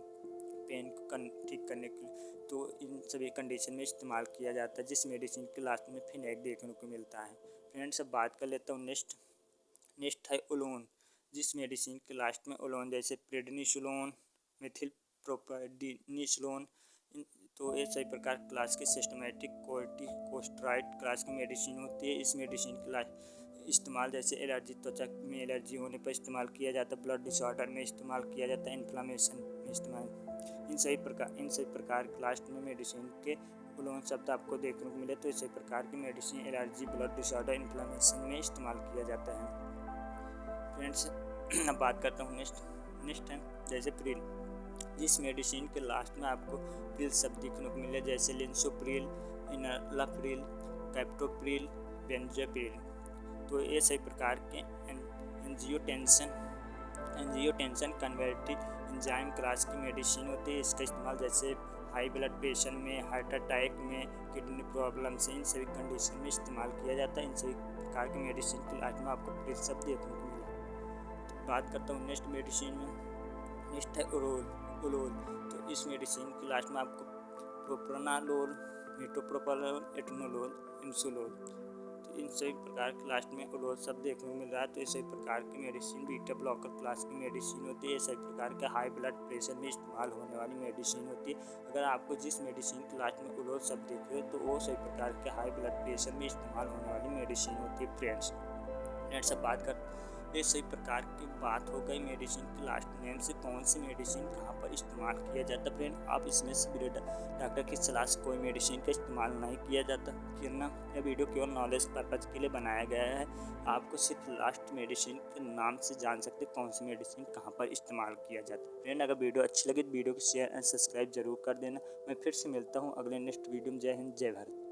[SPEAKER 2] पेन को ठीक करने के लिए, तो इन सभी कंडीशन में इस्तेमाल किया जाता है। जिस मेडिसिन के लास्ट में फिनाइक देखने को मिलता है। फ्रेंड्स अब बात कर लेता हूँ नेक्स्ट है ओलोन, जिस मेडिसिन के लास्ट में ओलोन जैसे प्रेडनिसोलोन, मेथिल प्रोपेडिनिसोलोन, तो ये सभी प्रकार क्लास के सिस्टमेटिक कोर्टिकोस्टेरॉइड क्लास की मेडिसिन होती है। इस मेडिसिन के इस्तेमाल जैसे एलर्जी, त्वचा में एलर्जी होने पर इस्तेमाल किया जाता है, ब्लड डिसऑर्डर में इस्तेमाल किया जाता है, इन्फ्लामेशन में इस्तेमाल। इन सभी प्रकार क्लास में मेडिसिन के ओलोन शब्द आपको देखने को मिले तो इसी प्रकार की medicine allergy, blood disorder, inflammation में इस्तेमाल किया जाता है। फ्रेंड्स अब बात करता हूँ नेक्स्ट है जैसे प्रिल, जिस मेडिसिन के लास्ट में आपको प्रिल शब्द देखने को मिले जैसे लिंसोप्रिल, इनलाप्रिल, कैप्टोप्रिल, बेंजोप्रिल, तो ये सभी प्रकार के एंजियोटेंशन कन्वर्टिंग एंजाइम क्लास की मेडिसिन होती है। इसका इस्तेमाल जैसे हाई ब्लड प्रेशर में, हार्ट अटैक में, किडनी प्रॉब्लम से, इन सभी कंडीशन में इस्तेमाल किया जाता है। इन सभी प्रकार के मेडिसिन के लास्ट में आपको प्रिल शब्द देखने को मिला। तो बात करता हूँ नेक्स्ट मेडिसिन में, नेक्स्ट है ओलोल, तो इस मेडिसिन के लास्ट में आपको प्रोप्रानालोल, मेटोप्रोपालोल, एटनोलोल, इंसुलोल, तो इन सभी प्रकार के लास्ट में उलोज शब्द देखने को मिल रहा है। तो ये सभी प्रकार की मेडिसिन बीटा ब्लॉकर क्लास की मेडिसिन होती है। ये सभी प्रकार के हाई ब्लड प्रेशर में इस्तेमाल होने वाली मेडिसिन होती है। अगर आपको जिस मेडिसिन के लास्ट में उलोज शब्द दिख रहे हो तो वो सभी प्रकार के हाई ब्लड प्रेशर में इस्तेमाल होने वाली मेडिसिन होती है। फ्रेंड्स अब बात कर ये सही प्रकार की बात हो गई मेडिसिन के लास्ट नेम से कौन सी मेडिसिन कहाँ पर इस्तेमाल किया जाता है। फ्रेंड आप इसमें से डॉक्टर की सलाह से कोई मेडिसिन का इस्तेमाल नहीं किया जाता। फिर ना यह वीडियो केवल नॉलेज पर्पज के लिए बनाया गया है। आपको सिर्फ लास्ट मेडिसिन के नाम से जान सकते कौन सी मेडिसिन कहाँ पर इस्तेमाल किया जाता है। फ्रेंड अगर वीडियो अच्छी लगी तो वीडियो को शेयर एंड सब्सक्राइब जरूर कर देना। मैं फिर से मिलता हूँ अगले नेक्स्ट वीडियो में। जय हिंद जय भारत।